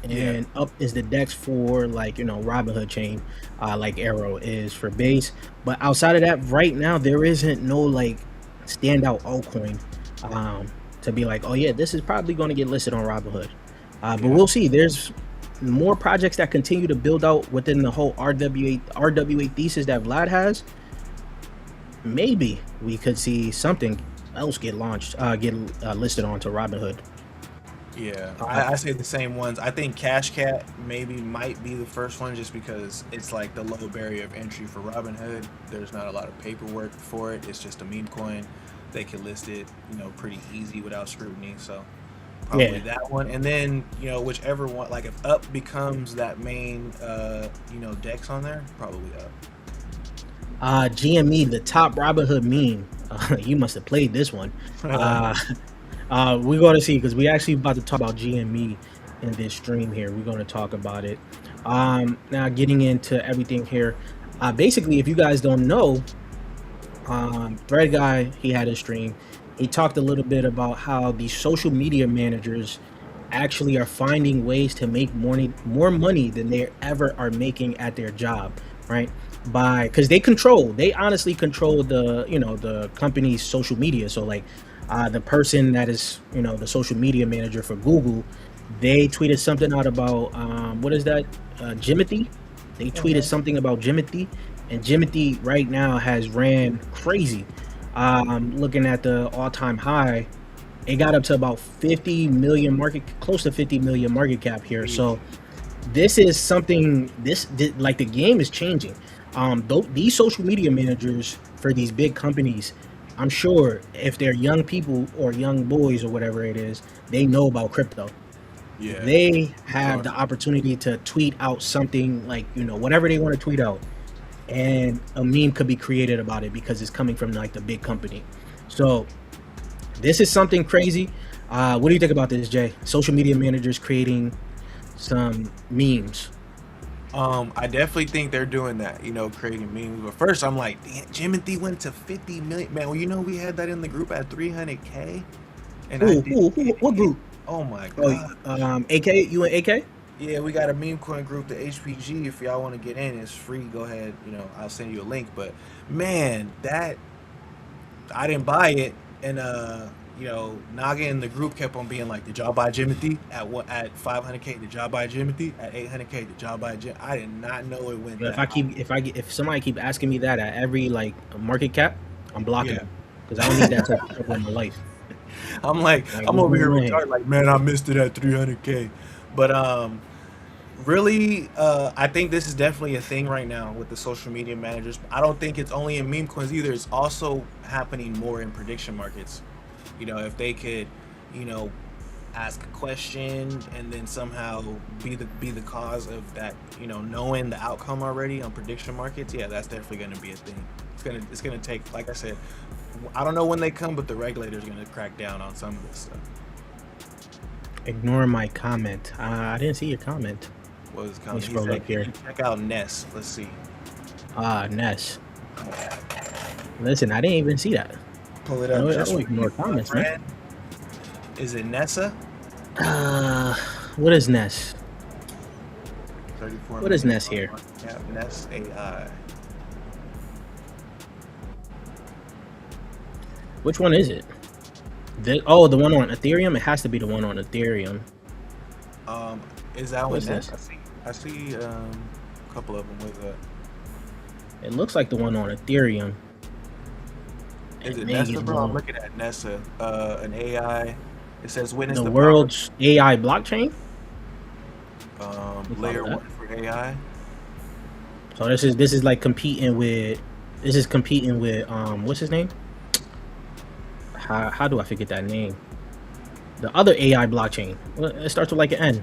And Up is the DEX for, like, you know, Robinhood chain, like Arrow is for Base. But outside of that, right now there isn't no like standout altcoin to be like, oh yeah, this is probably going to get listed on Robinhood. But we'll see. There's more projects that continue to build out within the whole RWA thesis that Vlad has. Maybe we could see something else get launched, listed onto Robinhood. Yeah, I say the same ones. I think Cash Cat might be the first one, just because it's like the low barrier of entry for Robinhood. There's not a lot of paperwork for it. It's just a meme coin. They can list it, you know, pretty easy without scrutiny. So probably that one. And then, you know, whichever one, like if Up becomes that main, you know, DEX on there, probably Up. GME, the top Robinhood meme. You must have played this one. We're going to see, because we actually about to talk about GME in this stream here. We're going to talk about it. Now getting into everything here. Basically, if you guys don't know, Thread Guy, he had a stream. He talked a little bit about how the social media managers actually are finding ways to make more money than they ever are making at their job, right? Because they honestly control the company's social media. So like the person that is, you know, the social media manager for Google, they tweeted something out about what is that, Jimothy. They tweeted something about Jimothy, and Jimothy right now has ran crazy. Looking at the all-time high, it got up to about 50 million close to 50 million market cap here. So this is something, like the game is changing. These social media managers for these big companies, I'm sure if they're young people or young boys or whatever it is, they know about crypto. Yeah. They have Sure. the opportunity to tweet out something like, you know, whatever they want to tweet out, and a meme could be created about it because it's coming from like the big company. So this is something crazy. What do you think about this, Jay? Social media managers creating some memes. I definitely think they're doing that, you know, creating memes. But first, I'm like, damn, Jimothy went to 50 million. Man, well, you know, we had that in the group at 300K, and I didn't Who? get What it. group? Oh my Oh, god. AK. You and AK? Yeah, we got a meme coin group, the HPG. If y'all want to get in, it's free. Go ahead. You know, I'll send you a link. But man, that I didn't buy it, and you know, Naga in the group kept on being like, "Did y'all buy Jimothy at what at 500K? Did y'all buy Jimothy at 800K? Did y'all buy Jim?" I did not know it went Yeah, that high. if somebody keep asking me that at every like market cap, I'm blocking Yeah, them because I don't need that type of trouble in my life. I'm like, Like, I'm what's over going here on here? retarded. Like, man, I missed it at 300K. But really, I think this is definitely a thing right now with the social media managers. I don't think it's only in meme coins either. It's also happening more in prediction markets. You know, if they could, you know, ask a question and then somehow be the cause of that, you know, knowing the outcome already on prediction markets, yeah, that's definitely going to be a thing. It's gonna take, like I said, I don't know when they come, but the regulators are going to crack down on some of this stuff. Ignoring my comment. I didn't see your comment. What is Let me coming? He scroll said, up "Can here. you check out Ness?" Let's see. Ness. Listen, I didn't even see that. Pull it I up don't just for ignore you, my comments, man. friend. Is it Nessa? Uh, what is Ness? 34 What is million Ness here? market cap. Ness AI. Which one is it? Oh, the one on Ethereum. It has to be the one on Ethereum. Um, is that one What's Ness? this? I see a couple of them with that. It looks like the one on Ethereum. Is It it may Nessa, get bro? I'm more. looking at Nessa. An AI. It says witness The the power. world's AI blockchain. Let me follow Layer that. one for AI. So this is like competing with. This is competing with what's his name? How do I forget that name? The other AI blockchain. Well, it starts with like an N.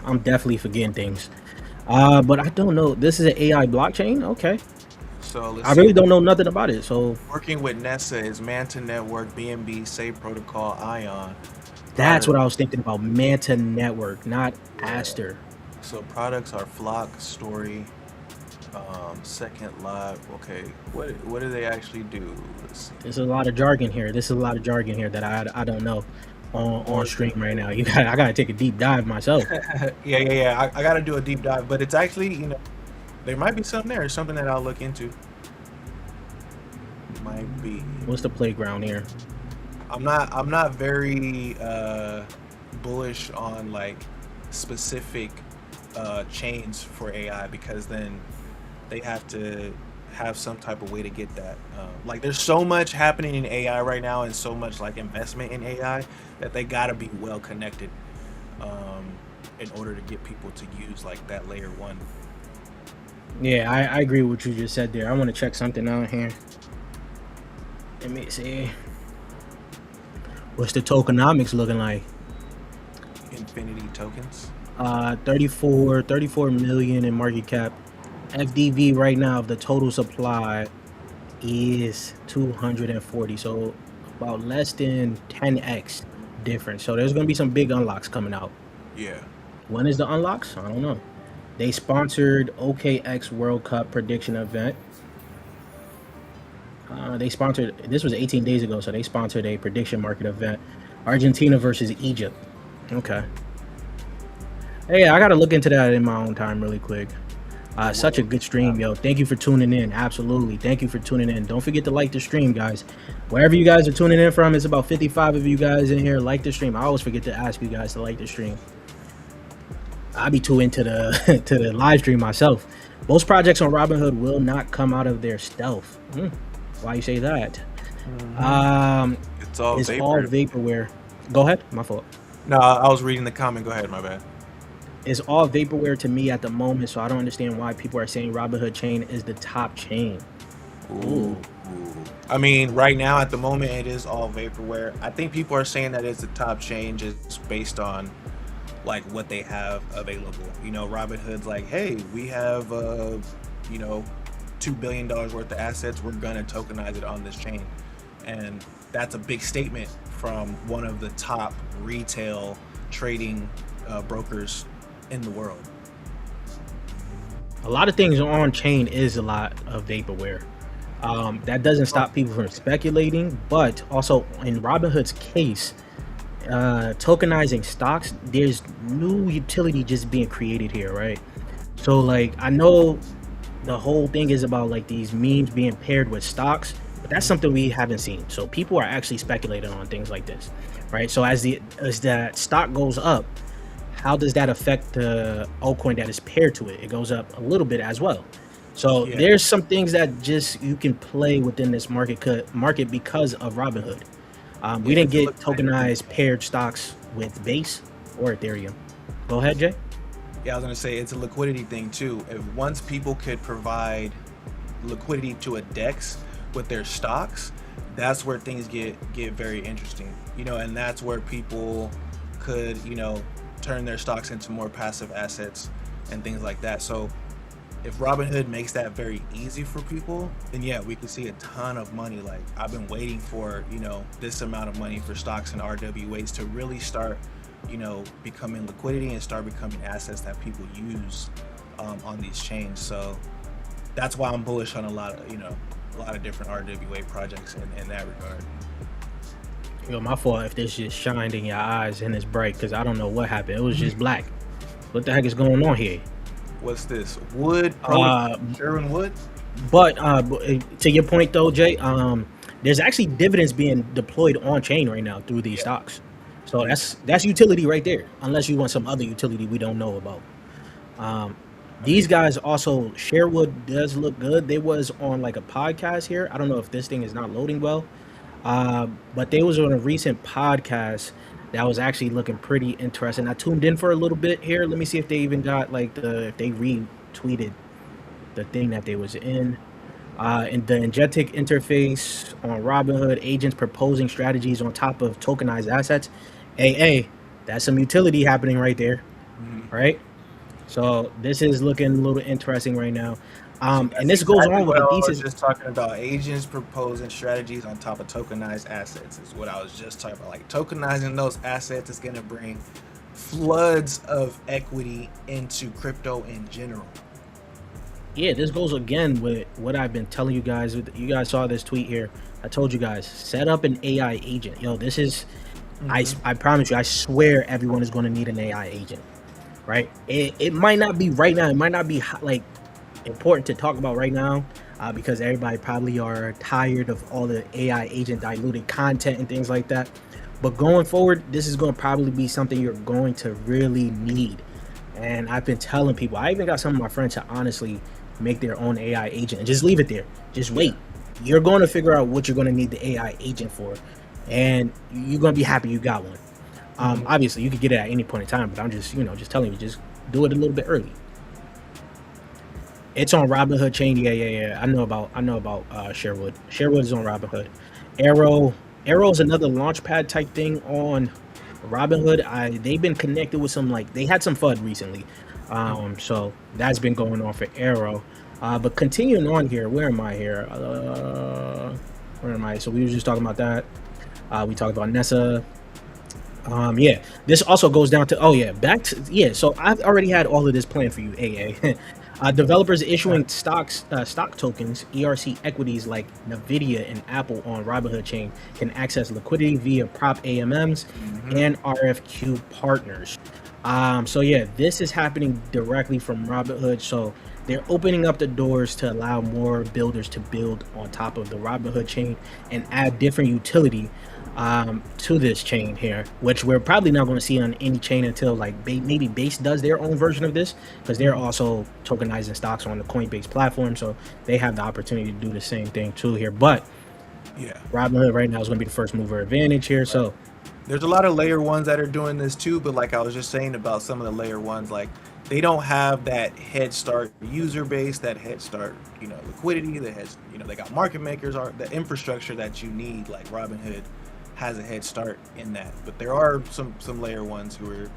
I'm definitely forgetting things. But I don't know. This is an AI blockchain. Okay. So let's I see. really don't know nothing about it. So Working with Nessa is Manta Network, BNB, Safe Protocol, Ion. that's what Product. I was thinking about. Manta Network, not Yeah. Aster. So products are Flock, Story, Second Live. Okay, what do they actually do? Let's see. There's a lot of jargon here. This is a lot of jargon here that I don't know on More stream right now. generate. I gotta take a deep dive myself. Yeah. I got to do a deep dive, but it's actually, you know, there might be something there. Something that I'll look into. Might be. What's the playground here? I'm not very bullish on like specific chains for AI, because then they have to have some type of way to get that. Like there's so much happening in AI right now and so much like investment in AI that they gotta be well connected um, in order to get people to use like that layer one. Yeah, I agree with what you just said there. I want to check something out here. Let me see. What's the tokenomics looking like? Infinity tokens. 34 million in market cap. FDV right now of the total supply is 240. So about less than 10x difference. So there's gonna be some big unlocks coming out. Yeah. When is the unlocks? I don't know. They sponsored OKX World Cup prediction event. They sponsored, this was 18 days ago, so they sponsored a prediction market event. Argentina versus Egypt. Okay. Hey, I gotta look into that in my own time really quick. Such a good stream, yo. Thank you for tuning in. Absolutely. Thank you for tuning in. Don't forget to like the stream, guys. Wherever you guys are tuning in from, it's about 55 of you guys in here. Like the stream. I always forget to ask you guys to like the stream. I be too into the to the live stream myself. Most projects on Robinhood will not come out of their stealth. Why you say that? It's all It's vapor. all vaporware. Go ahead. My fault. No, I was reading the comment. Go ahead. My bad. It's all vaporware to me at the moment, so I don't understand why people are saying Robinhood chain is the top chain. Ooh. I mean, right now at the moment, it is all vaporware. I think people are saying that it's the top chain just based on like what they have available. You know, Robinhood's like, hey, we have you know, $2 billion worth of assets. We're gonna tokenize it on this chain, and that's a big statement from one of the top retail trading brokers in the world. A lot of things on chain is a lot of vaporware. That doesn't stop people from speculating, but also in Robinhood's case, tokenizing stocks, there's new utility just being created here, right? So like, I know the whole thing is about like these memes being paired with stocks, but that's something we haven't seen. So people are actually speculating on things like this, right? So as that stock goes up, how does that affect the altcoin that is paired to it? It goes up a little bit as well. So Yeah. there's some things that just you can play within this market because of Robinhood. We didn't get tokenized paired stocks with Base or Ethereum. Go ahead, Jay. Yeah, I was gonna say it's a liquidity thing too. If once people could provide liquidity to a DEX with their stocks, that's where things get very interesting. You know, and that's where people could, you know, turn their stocks into more passive assets and things like that. So if Robinhood makes that very easy for people, then yeah, we could see a ton of money. Like, I've been waiting for, you know, this amount of money for stocks and RWAs to really start, you know, becoming liquidity and start becoming assets that people use on these chains. So that's why I'm bullish on a lot of different RWA projects in that regard. Yo, my fault if this just shined in your eyes and it's bright, because I don't know what happened. It was just black. What the heck is going on here? What's this? Wood? Sherwin Wood? But to your point though, Jay, there's actually dividends being deployed on chain right now through these stocks. So that's utility right there, unless you want some other utility we don't know about. These guys also, Sherwood does look good. They was on like a podcast here. I don't know if this thing is not loading well, but they was on a recent podcast that was actually looking pretty interesting. I tuned in for a little bit here. Let me see if they even got like if they retweeted the thing that they was in. In the agentic interface on Robinhood, agents proposing strategies on top of tokenized assets. Hey, that's some utility happening right there, right? So this is looking a little interesting right now. And this goes on with what the I was thesis. just talking about. Agents proposing strategies on top of tokenized assets is what I was just talking about. Like, tokenizing those assets is going to bring floods of equity into crypto in general. Yeah, this goes again with what I've been telling you guys. You guys saw this tweet here. I told you guys, set up an AI agent. Yo, this is, I promise you, I swear everyone is going to need an AI agent, right? It might not be right now. It might not be like important to talk about right now because everybody probably are tired of all the AI agent diluted content and things like that. But going forward, this is going to probably be something you're going to really need. And I've been telling people, I even got some of my friends to honestly make their own AI agent and just leave it there. Just wait. You're going to figure out what you're going to need the AI agent for, and you're going to be happy you got one. Obviously, you could get it at any point in time, but I'm just, just telling you, just do it a little bit early. It's on Robinhood chain. Yeah. I know about Sherwood. Sherwood is on Robinhood. Arrow is another launchpad type thing on Robinhood. They've been connected with some, like, they had some FUD recently. So that's been going on for Arrow. But continuing on here, where am I here? Where am I? So we were just talking about that. We talked about Nessa. Yeah, this also goes down to, so I've already had all of this planned for you, AA. Developers issuing stock tokens, ERC equities like NVIDIA and Apple on Robinhood chain can access liquidity via prop AMMs and RFQ partners. So yeah, this is happening directly from Robinhood. So they're opening up the doors to allow more builders to build on top of the Robinhood chain and add different utility to this chain here, which we're probably not going to see on any chain until like maybe Base does their own version of this, because they're also tokenizing stocks on the Coinbase platform, so they have the opportunity to do the same thing too here. But yeah, Robinhood right now is going to be the first mover advantage here. So there's a lot of layer ones that are doing this too, but like I was just saying about some of the layer ones, like they don't have that head start user base, that head start, liquidity, they got market makers, are the infrastructure that you need. Like Robinhood has a head start in that, but there are some layer ones who are,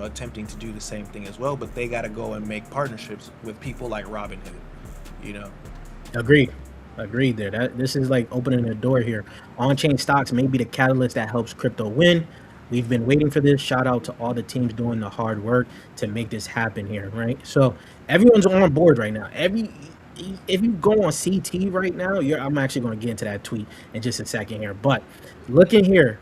attempting to do the same thing as well, but they got to go and make partnerships with people like Robinhood, you know. Agreed there. This is like opening a door here. On-chain stocks may be the catalyst that helps crypto win. We've been waiting for this. Shout out to all the teams doing the hard work to make this happen here, right? So everyone's on board right now. If you go on CT right now, I'm actually going to get into that tweet in just a second here. But look in here.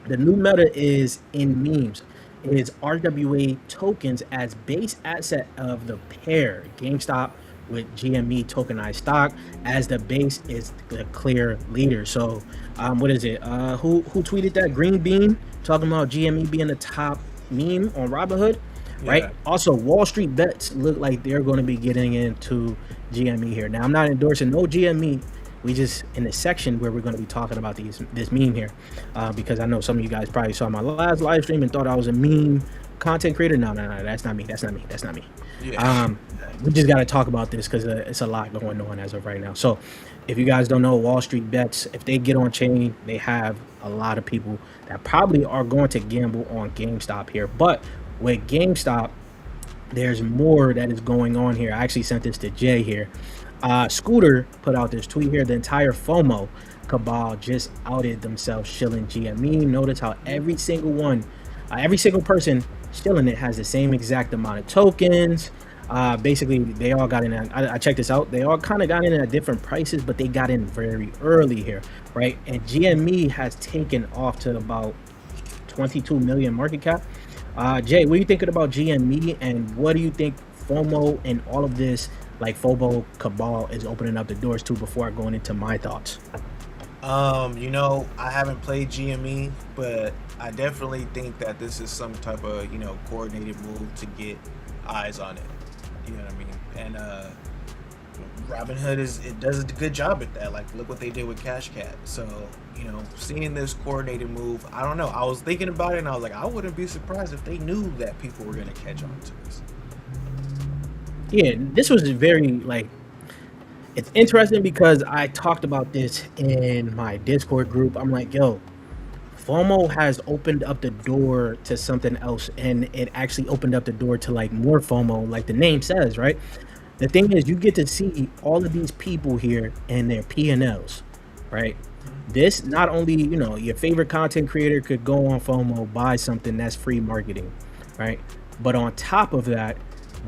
The new meta is in memes. It is RWA tokens as base asset of the pair. GameStop with GME tokenized stock as the base is the clear leader. So what is it? Who tweeted that? Green Bean talking about GME being the top meme on Robinhood, right? Yeah. Also, Wall Street bets look like they're going to be getting into GME here. Now, I'm not endorsing no GME. We just in the section where we're going to be talking about this meme here, because I know some of you guys probably saw my last live stream and thought I was a meme content creator. No, that's not me. Yeah. We just got to talk about this because it's a lot going on as of right now. So if you guys don't know, Wall Street bets, if they get on chain, they have a lot of people that probably are going to gamble on GameStop here. But with GameStop, there's more that is going on here. I actually sent this to Jay here. Scooter put out this tweet here. The entire FOMO cabal just outed themselves shilling GME. Notice how every single person shilling it has the same exact amount of tokens. Basically, they all got in. I checked this out. They all kind of got in at different prices, but they got in very early here, right? And GME has taken off to about 22 million market cap. Jay, what are you thinking about GME, and what do you think FOMO and all of this, like FOMO cabal, is opening up the doors to before I go into my thoughts? I haven't played GME, but I definitely think that this is some type of, coordinated move to get eyes on it. You know what I mean? And Robinhood does a good job at that. Like, look what they did with Cash Cat. So, seeing this coordinated move, I don't know. I was thinking about it and I was like, I wouldn't be surprised if they knew that people were going to catch on to this. Yeah, this was very, it's interesting because I talked about this in my Discord group. I'm like, yo, FOMO has opened up the door to something else, and it actually opened up the door to more FOMO, like the name says, right? The thing is, you get to see all of these people here and their P&Ls, right? This not only, your favorite content creator could go on FOMO, buy something that's free marketing, right? But on top of that,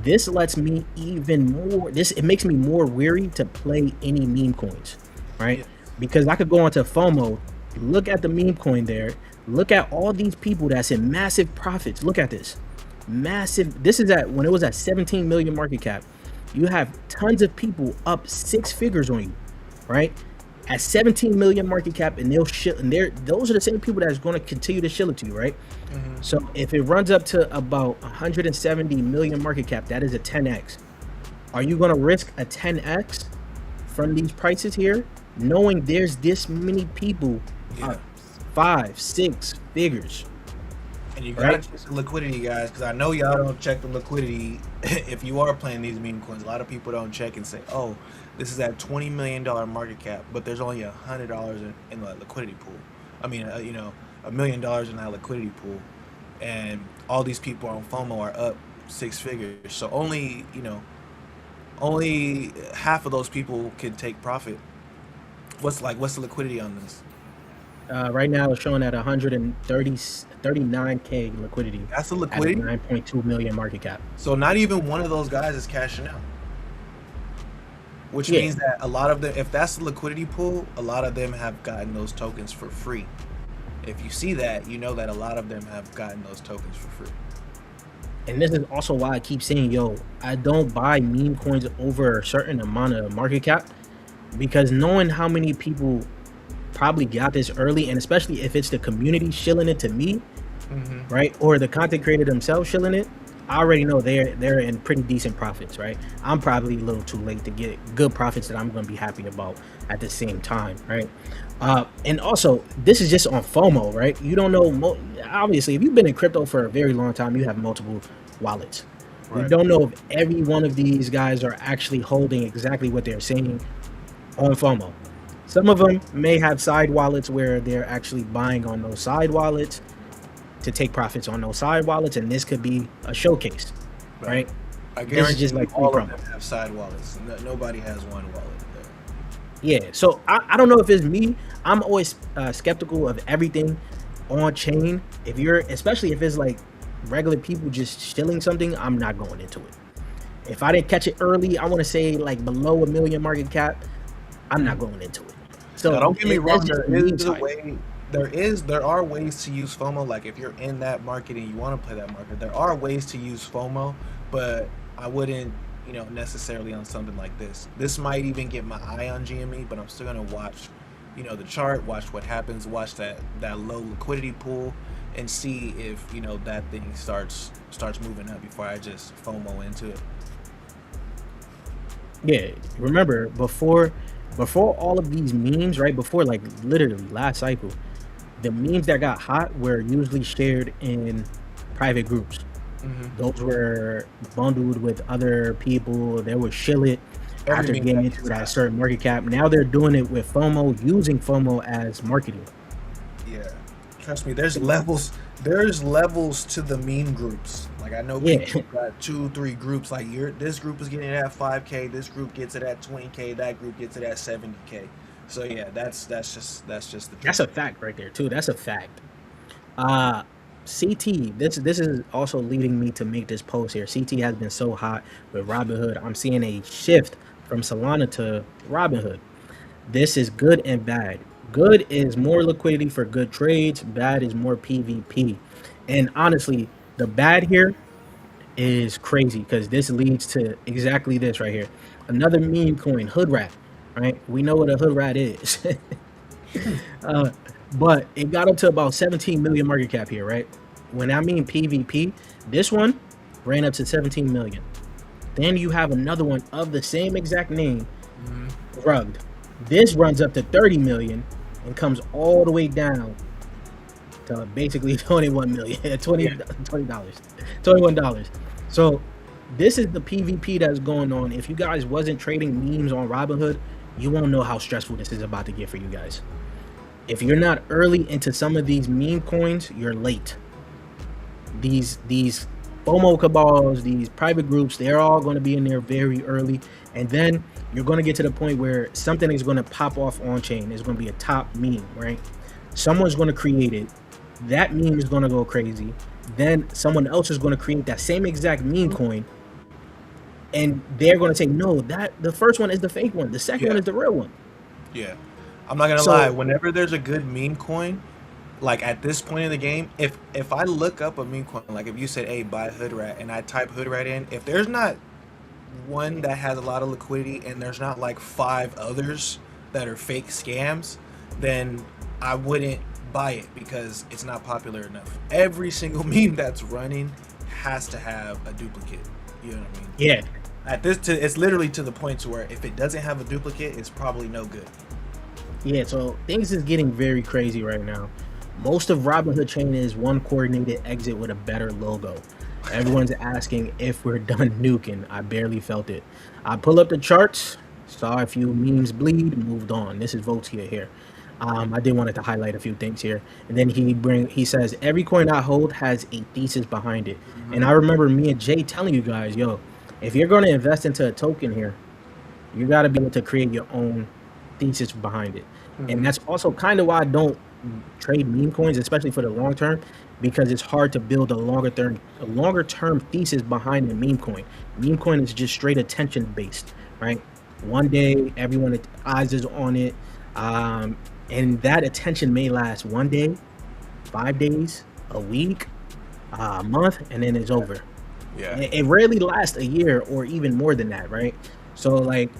this lets me even more, it makes me more weary to play any meme coins, right? Because I could go onto FOMO, look at the meme coin there, look at all these people that's in massive profits. Look at this. Massive. This is when it was at 17 million market cap. You have tons of people up 6 figures on you, right? At 17 million market cap, and they'll shill, and those are the same people that's going to continue to shill it to you, right? Mm-hmm. So if it runs up to about 170 million market cap, that is a 10x. Are you going to risk a 10x from these prices here, knowing there's this many people, 5, 6 figures? And you gotta check the liquidity, guys, because I know y'all don't check the liquidity. If you are playing these meme coins, a lot of people don't check and say, oh, this is at $20 million market cap, but there's only $100 in the liquidity pool. I mean, $1 million in that liquidity pool, and all these people on FOMO are up 6 figures. So only half of those people can take profit. What's the liquidity on this? Right now it's showing at 139K liquidity. That's the liquidity? At 9.2 million market cap. So not even one of those guys is cashing out. Which means that a lot of them, if that's the liquidity pool, a lot of them have gotten those tokens for free. If you see that, you know that a lot of them have gotten those tokens for free. And this is also why I keep saying, yo, I don't buy meme coins over a certain amount of market cap, because knowing how many people probably got this early, and especially if it's the community shilling it to me, right, or the content creator themselves shilling it, I already know they're in pretty decent profits, right? I'm probably a little too late to get good profits that I'm going to be happy about at the same time, right? And also, this is just on FOMO, right? You don't know, obviously, if you've been in crypto for a very long time, you have multiple wallets, We Right. don't know if every one of these guys are actually holding exactly what they're saying on FOMO. Some of them may have side wallets where they're actually buying on those side wallets to take profits on those side wallets, and this could be a showcase, right? I This is guarantee just you like free all of promo. them have side wallets. Nobody has one wallet. Yeah, so I don't know if it's me. I'm always skeptical of everything on chain. If you're, especially if it's like regular people just stealing something, I'm not going into it. If I didn't catch it early, I want to say like below $1 million market cap, I'm not going into it. So Now, don't get me that's wrong. just There the meme is a side. way. There are ways to use FOMO. Like if you're in that market and you want to play that market, there are ways to use FOMO. But I wouldn't, necessarily on something like this. This might even get my eye on GME, but I'm still gonna watch, the chart, watch what happens, watch that low liquidity pool, and see if that thing starts moving up before I just FOMO into it. Yeah, remember before all of these memes, right? Before like literally last cycle, the memes that got hot were usually shared in private groups. Those were bundled with other people. They would shill it after Every meme getting that into gets that hot. certain market cap. Now they're doing it with FOMO, using FOMO as marketing. Yeah, trust me. There's levels. There's levels to the meme groups. Like I know Yeah, people got 2-3 groups. Like this group is getting it at 5K. This group gets it at 20K. That group gets it at 70K. So yeah, that's just the truth. that's a fact right there too. That's a fact. CT, this is also leading me to make this post here. CT has been so hot with Robinhood. I'm seeing a shift from Solana to Robinhood. This is good and bad. Good is more liquidity for good trades. Bad is more PvP. And honestly, the bad here is crazy because this leads to exactly this right here. Another meme coin, Hood Rat, right? We know what a Hood Rat is. But it got up to about 17 million market cap here, right? When I mean PvP, this one ran up to 17 million. Then you have another one of the same exact name, Rugged. This runs up to 30 million and comes all the way down to basically 21 million, $21. So this is the PvP that's going on. If you guys wasn't trading memes on Robinhood, you won't know how stressful this is about to get for you guys. If you're not early into some of these meme coins, you're late. These FOMO cabals, these private groups, they're all going to be in there very early. And then you're going to get to the point where something is going to pop off on chain. It's going to be a top meme, right? Someone's going to create it. That meme is going to go crazy. Then someone else is going to create that same exact meme coin. And they're going to say, no, that the first one is the fake one. The second one is the real one. Yeah. I'm not gonna lie. Whenever there's a good meme coin, like at this point in the game, if I look up a meme coin, like if you said, "Hey, buy Hood Rat," and I type Hood Rat in, if there's not one that has a lot of liquidity and there's not like 5 others that are fake scams, then I wouldn't buy it because it's not popular enough. Every single meme that's running has to have a duplicate. You know what I mean? Yeah. It's literally to the point to where if it doesn't have a duplicate, it's probably no good. Yeah, so things is getting very crazy right now. Most of Robinhood chain is one coordinated exit with a better logo. Everyone's asking if we're done nuking. I barely felt it. I pull up the charts, saw a few memes bleed, moved on. This is Votia here. I did wanted to highlight a few things here. And then he says, every coin I hold has a thesis behind it. And I remember me and Jay telling you guys, yo, if you're going to invest into a token here, you got to be able to create your own thesis behind it. And that's also kind of why I don't trade meme coins, especially for the long term, because it's hard to build a longer term thesis behind a meme coin. Meme coin is just straight attention based, right? One day everyone's eyes is on it, and that attention may last 1 day, 5 days, a week, a month, and then it's over. Yeah. It rarely lasts a year or even more than that, right? So like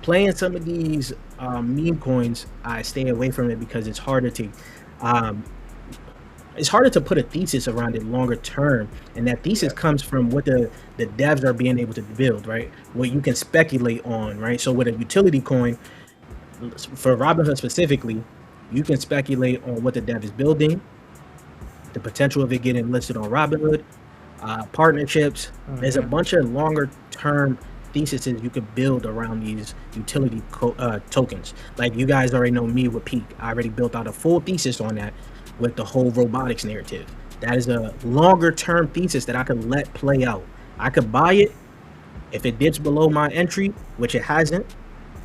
playing some of these meme coins, I stay away from it because it's harder to put a thesis around it longer term, and that thesis comes from what the devs are being able to build, right? What you can speculate on, right? So with a utility coin, for Robinhood specifically, you can speculate on what the dev is building, the potential of it getting listed on Robinhood, partnerships. There's a bunch of longer term theses you could build around these utility tokens. Like you guys already know me with Peak. I already built out a full thesis on that with the whole robotics narrative. That is a longer term thesis that I could let play out. I could buy it. If it dips below my entry, which it hasn't,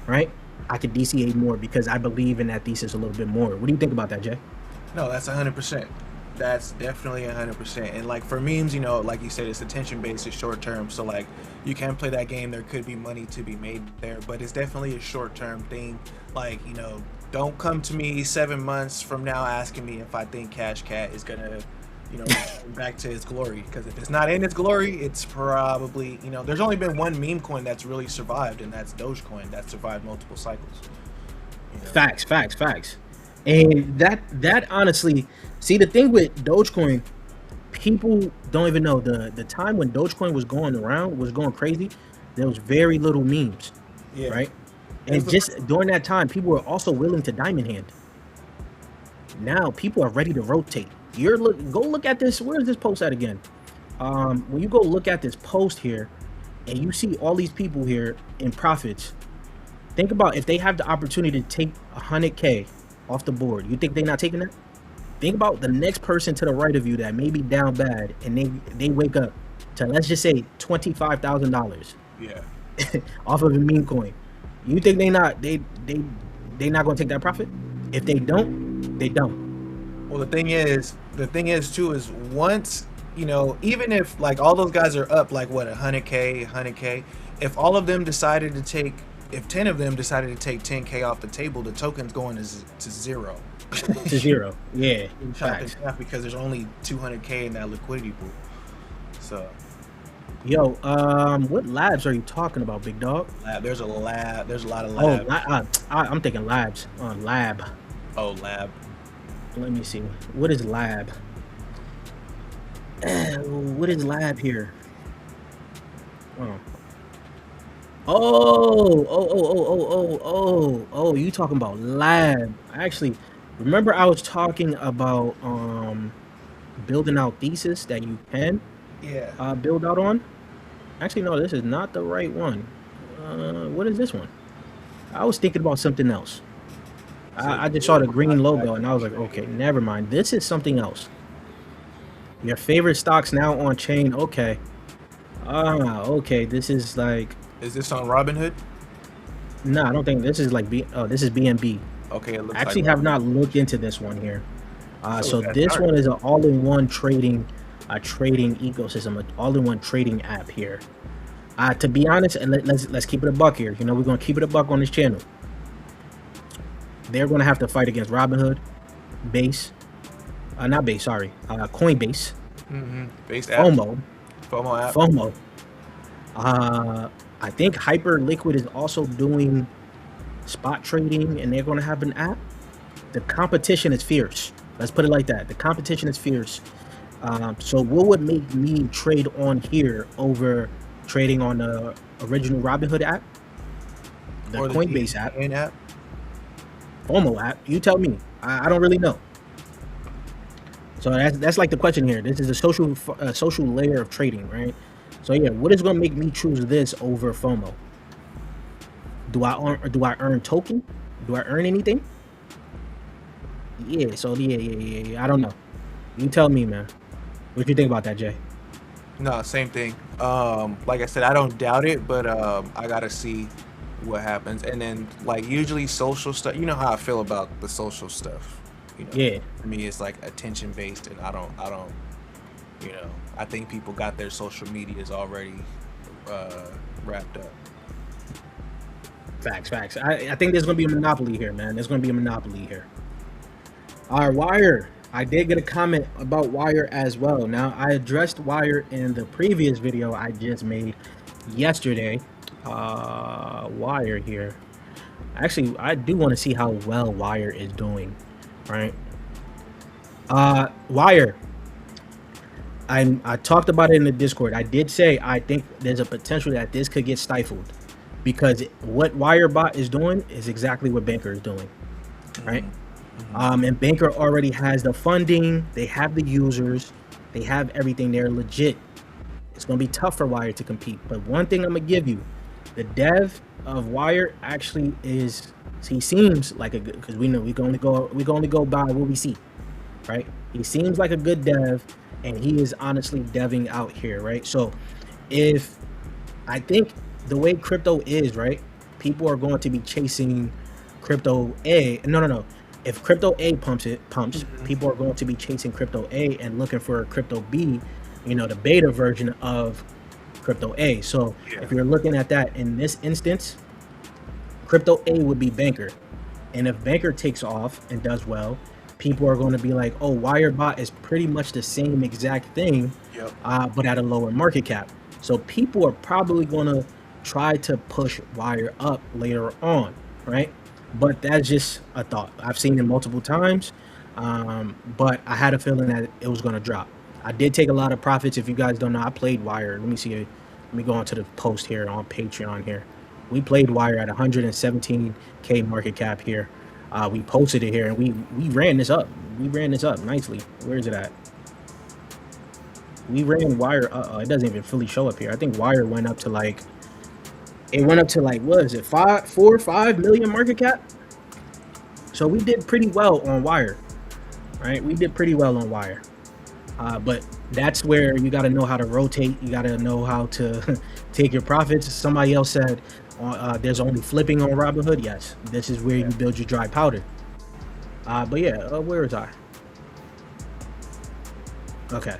right? I could DCA more because I believe in that thesis a little bit more. What do you think about that, Jay? No, that's 100%. That's definitely 100%. And like for memes, you know, like you said, it's attention based, it's short term. So like you can play that game. There could be money to be made there, but it's definitely a short term thing. Like, you know, don't come to me 7 months from now asking me if I think Cash Cat is gonna, you know, return back to its glory. Because if it's not in its glory, it's probably, you know, there's only been one meme coin that's really survived, and that's Dogecoin, that survived multiple cycles. You know? Facts. And that honestly, see, the thing with Dogecoin, people don't even know the time when Dogecoin was going crazy. There was very little memes, right? And just during that time, people were also willing to diamond hand. Now people are ready to rotate. Go look at this. Where is this post at again? When you go look at this post here, and you see all these people here in profits, think about if they have the opportunity to take 100K off the board. You think they're not taking that? Think about the next person to the right of you that may be down bad, and they wake up to, let's just say, $25,000. Yeah. Off of a meme coin. You think they not gonna take that profit? If they don't, they don't. Well, the thing is too is once, you know, even if like all those guys are up like what 100K, if all of them decided to take, if 10 of them decided to take 10K off the table, the token's going to zero. To zero, yeah. Because there's only 200K in that liquidity pool. So. Yo, what labs are you talking about, big dog? There's a lab. There's a lot of labs. I'm thinking labs. Lab. Oh, lab. Let me see. What is lab? What is lab here? Oh, you talking about lab. Actually, remember I was talking about building out thesis that you can build out on? Actually, no, this is not the right one. What is this one? I was thinking about something else. I just saw the green logo and I was like, okay, never mind. This is something else. Your favorite stocks now on chain. Okay. Okay. This is like. Is this on Robinhood? No, I don't think this is like this is BNB. Okay. It looks I actually like have not looked into this one here. So this one is an all-in-one trading ecosystem, an all-in-one trading app here. To be honest, and let's keep it a buck here. You know, we're gonna keep it a buck on this channel. They're gonna have to fight against Robinhood, Base, not Base, sorry, Coinbase, Base app. FOMO app. I think Hyperliquid is also doing spot trading, and they're gonna have an app. The competition is fierce. Let's put it like that. The competition is fierce. So what would make me trade on here over trading on the original Robinhood app, the Coinbase app, FOMO app? You tell me. I don't really know. So that's like the question here. This is a social layer of trading, right? So yeah, what is going to make me choose this over FOMO? Do I earn token? Do I earn anything? Yeah. So yeah. I don't know. You tell me, man. What you think about that, Jay? No, same thing. Like I said, I don't doubt it, but I gotta see what happens. And then like usually social stuff, you know how I feel about the social stuff. You know, yeah. For me, it's like attention based, and I don't. You know, I think people got their social medias already wrapped up. Facts. I think there's gonna be a monopoly here, man. There's gonna be a monopoly here. All right, Wire. I did get a comment about Wire as well. Now, I addressed Wire in the previous video I just made yesterday. Wire here. Actually, I do want to see how well Wire is doing, right? Wire. I talked about it in the Discord. I did say I think there's a potential that this could get stifled because what WireBot is doing is exactly what Banker is doing, right? And Banker already has the funding, they have the users, they have everything, they're legit. It's going to be tough for Wire to compete. But one thing I'm going to give you, the dev of Wire actually is, he seems like a good, because we know we can only go by what we see, right? He seems like a good dev, and he is honestly deving out here, right? So if I think the way crypto is, right, people are going to be chasing crypto A. No. If crypto A pumps, people are going to be chasing crypto A and looking for crypto B, the beta version of crypto A. So if you're looking at that in this instance, crypto A would be Banker. And if Banker takes off and does well, people are going to be like, oh, WireBot is pretty much the same exact thing, but at a lower market cap. So people are probably going to try to push Wire up later on, right? But that's just a thought. I've seen it multiple times, but I had a feeling that it was going to drop. I did take a lot of profits. If you guys don't know, I played Wire. Let me see. Let me go on to the post here on Patreon here. We played Wire at 117K market cap here. We posted it here, and we ran this up. We ran this up nicely. Where is it at? We ran Wire. It doesn't even fully show up here. I think Wire went up to like, what is it, 4 or 5 million market cap? So we did pretty well on Wire, right? We did pretty well on Wire. But that's where you got to know how to rotate. You got to know how to take your profits. Somebody else said there's only flipping on Robinhood. Yes, this is where you build your dry powder. But yeah, where is I? Okay.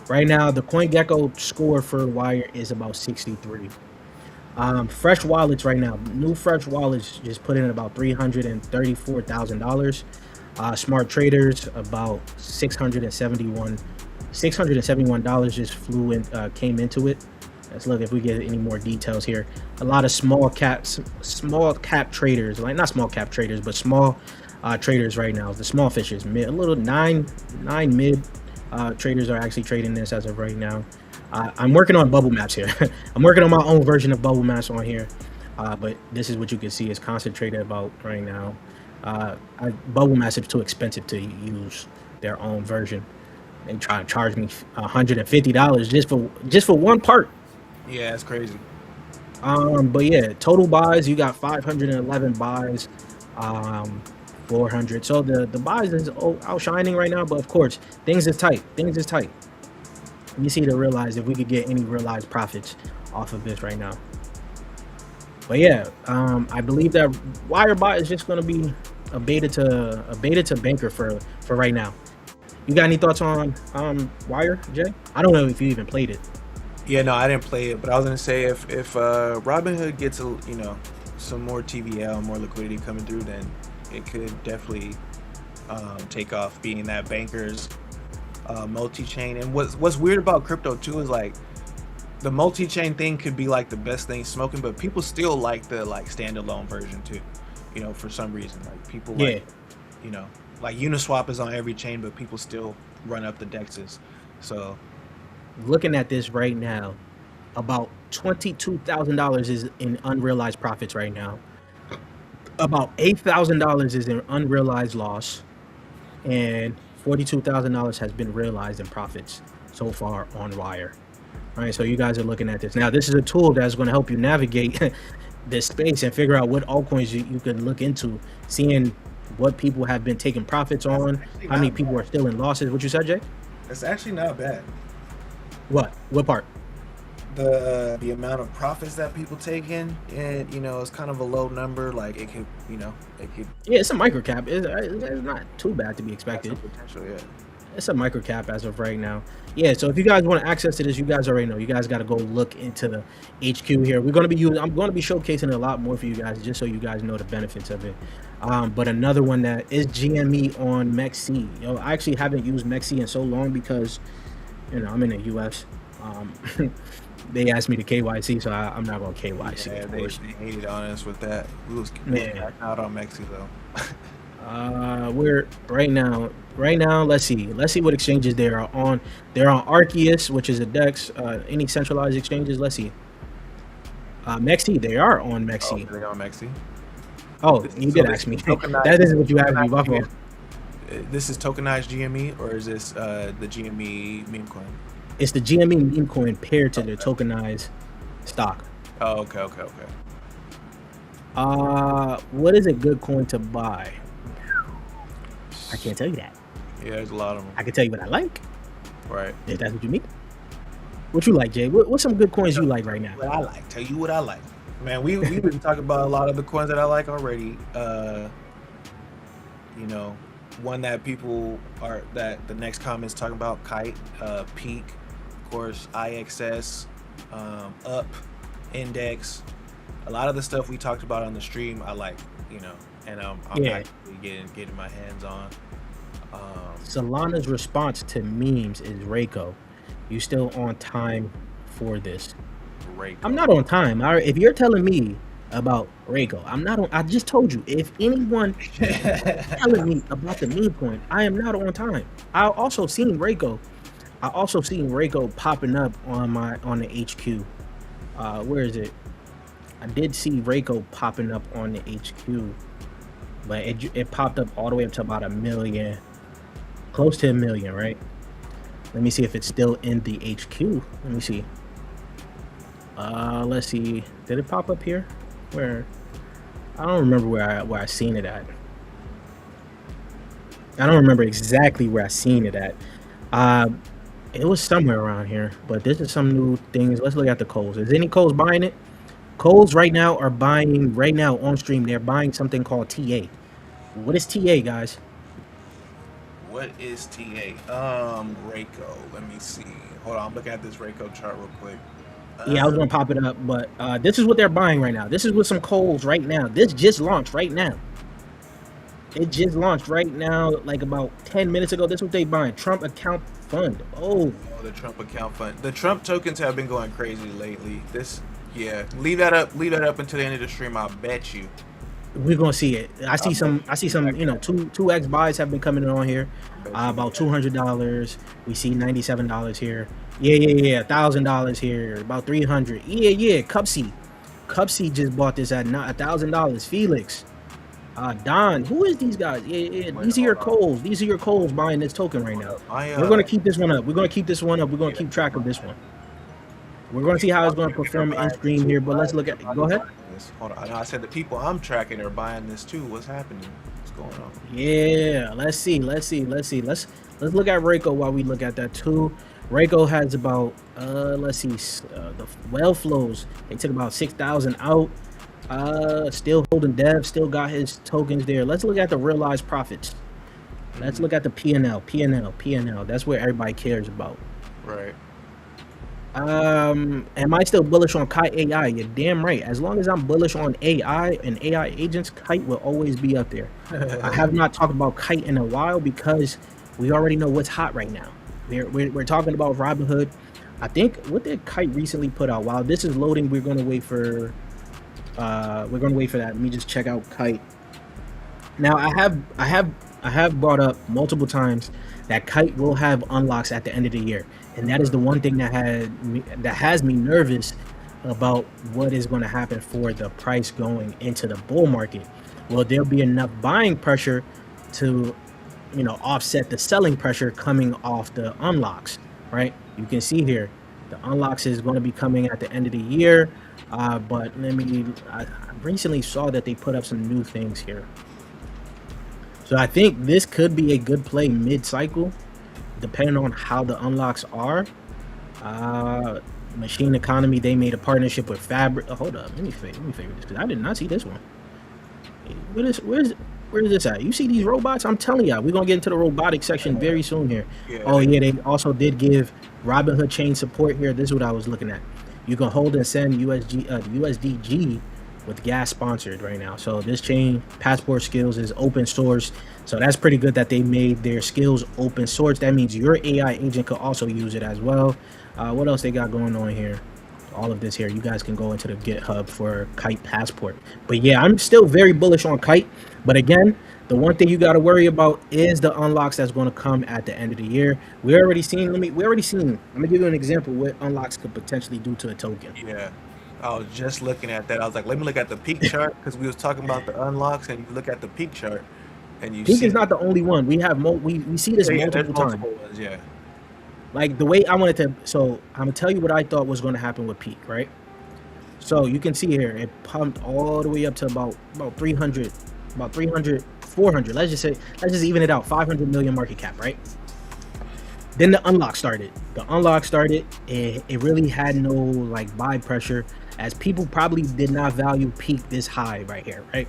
Right now, the CoinGecko score for Wire is about 63. Fresh wallets right now. New fresh wallets just put in about $334,000. Smart traders about $671 just flew in, came into it. Let's look if we get any more details here. A lot of small cap traders, like not small cap traders, but small traders right now. The small fishers, a little nine mid traders are actually trading this as of right now. I'm working on bubble maps here. I'm working on my own version of bubble maps on here, but this is what you can see is concentrated about right now. Bubble maps is too expensive to use their own version. They try to charge me $150 just for one part. Yeah, it's crazy. But yeah, total buys, you got 511 buys, 400. So the buys is outshining right now, but of course things is tight. You see to realize if we could get any realized profits off of this right now. But yeah, I believe that WireBot is just going to be a beta to Banker for right now. You got any thoughts on Wire, Jay? I don't know if you even played it. Yeah, no, I didn't play it, but I was gonna say if Robinhood gets some more TVL, more liquidity coming through, then it could definitely take off, being that Banker's multi-chain. And what's weird about crypto too is like the multi-chain thing could be like the best thing smoking, but people still like the standalone version too, for some reason. Like people like Uniswap is on every chain, but people still run up the dexes. So looking at this right now, about $22,000 is in unrealized profits right now. About $8,000 is in unrealized loss, and $42,000 has been realized in profits so far on Wire. All right, so you guys are looking at this. Now, this is a tool that's going to help you navigate this space and figure out what altcoins you can look into, seeing what people have been taking profits on, how many people are still in losses. What you said, Jay? It's actually not bad. What part? The amount of profits that people take in, and it's kind of a low number. Like it could. Yeah, it's a micro cap. It's not too bad to be expected. Potential, yeah. It's a micro cap as of right now. Yeah, so if you guys want access to this, you guys already know. You guys got to go look into the HQ here. I'm going to be showcasing it a lot more for you guys, just so you guys know the benefits of it. But another one that is GME on MEXC. I actually haven't used MEXC in so long because I'm in the US. They asked me to KYC, so I'm not going to KYC. Yeah, they hated on us with that. We was out on MEXC though. We're right now. Let's see what exchanges they are on. They're on Arceus, which is a DEX. Any centralized exchanges? Let's see. MEXC. They are on MEXC. Oh, they're on MEXC. Oh, you did ask me. That isn't what you asked me. This is tokenized GME, or is this the GME meme coin? It's the GME meme coin paired to the tokenized stock. Oh, okay. What is a good coin to buy? I can't tell you that. Yeah, there's a lot of them. I can tell you what I like. Right. If that's what you mean. What you like, Jay? What's some good coins you like right now? What I like. Tell you what I like. Man, we've been talking about a lot of the coins that I like already. You know, one that the next comment's talking about, Kite, Peak, of course, IXS, Up, Index. A lot of the stuff we talked about on the stream, I like, you know, and I'm actually getting my hands on. Solana's response to memes is Reiko. You still on time for this? Reiko. I'm not on time. If you're telling me about Reiko, I'm not on. I just told you. If anyone telling me about the meme coin, I am not on time. I also seen Reiko popping up on the HQ. Where is it? I did see Reiko popping up on the HQ, but it popped up all the way up to about 1 million, close to 1 million, right? Let me see if it's still in the HQ. Let me see. Let's see. Did it pop up here? Where? I don't remember where I seen it at. I don't remember exactly where I seen it at. It was somewhere around here, but this is some new things. Let's look at the Coles. Is any Coles buying it? Coles right now are buying, right now on stream, they're buying something called TA. What is TA, guys? What is TA? Reiko. Let me see. Hold on, I'm looking at this Reiko chart real quick. Yeah, I was gonna pop it up, but this is what they're buying right now. This is with some Coles right now. This just launched right now. It just launched right now, like about 10 minutes ago. This is what they buying. Trump account fund. Oh, the Trump account fund. The Trump tokens have been going crazy lately. Yeah, leave that up until the end of the stream. I'll bet you. We're gonna see it. I see some, you know, 2x buys have been coming in on here. About $200. We see $97 here. Yeah. $1,000 here. About $300. Yeah. Cupsy just bought this at $1,000. Felix. Don. Who is these guys? Yeah. These are your Coles. These are your Coles buying this token right now. We're gonna keep this one up. We're gonna keep track of this one. We're gonna see how it's gonna perform in stream here. But let's look at. Go ahead. Hold on. I said the people I'm tracking are buying this too. What's happening? What's going on? Yeah, let's see. Let's look at Reiko while we look at that too. Reiko has about let's see, the well flows. They took about 6,000 out. Still holding dev. Still got his tokens there. Let's look at the realized profits. Let's look at the P&L. That's where everybody cares about. Right. Am I still bullish on Kite AI? You're damn right. As long as I'm bullish on AI and AI agents, Kite will always be up there. I have not talked about Kite in a while because we already know what's hot right now. We're talking about Robinhood. I think what did Kite recently put out? While this is loading, we're gonna wait for that. Let me just check out Kite. Now I have brought up multiple times that Kite will have unlocks at the end of the year. And that is the one thing that has me nervous about what is going to happen for the price going into the bull market. Well, there'll be enough buying pressure to, you know, offset the selling pressure coming off the unlocks, right? You can see here, the unlocks is going to be coming at the end of the year. But I recently saw that they put up some new things here. So I think this could be a good play mid-cycle, depending on how the unlocks are. Machine Economy, they made a partnership with Fabric. Hold up, let me favor this because I did not see this one. Where is this at? You see these robots? I'm telling y'all, we're gonna get into the robotic section very soon here. They also did give Robinhood chain support here. This is what I was looking at. You can hold and send USDG with gas sponsored right now. So this chain, Passport Skills, is open source. So that's pretty good that they made their skills open source. That means your AI agent could also use it as well. What else they got going on here? All of this here, you guys can go into the GitHub for Kite Passport. But yeah, I'm still very bullish on Kite. But again, the one thing you got to worry about is the unlocks that's going to come at the end of the year. We already seen. Let me give you an example what unlocks could potentially do to a token. Yeah. I was just looking at that. I was like, let me look at the peak chart because we was talking about the unlocks, and you look at the peak chart, and you peak see is not the only one. We have we see this multiple times. Yeah. Like the way I wanted to. So I'm gonna tell you what I thought was going to happen with peak, right? So you can see here, it pumped all the way up to about 300, about 300, 400. Let's just even it out, 500 million market cap, right? Then the unlock started. It really had no like buy pressure, as people probably did not value peak this high right here, right?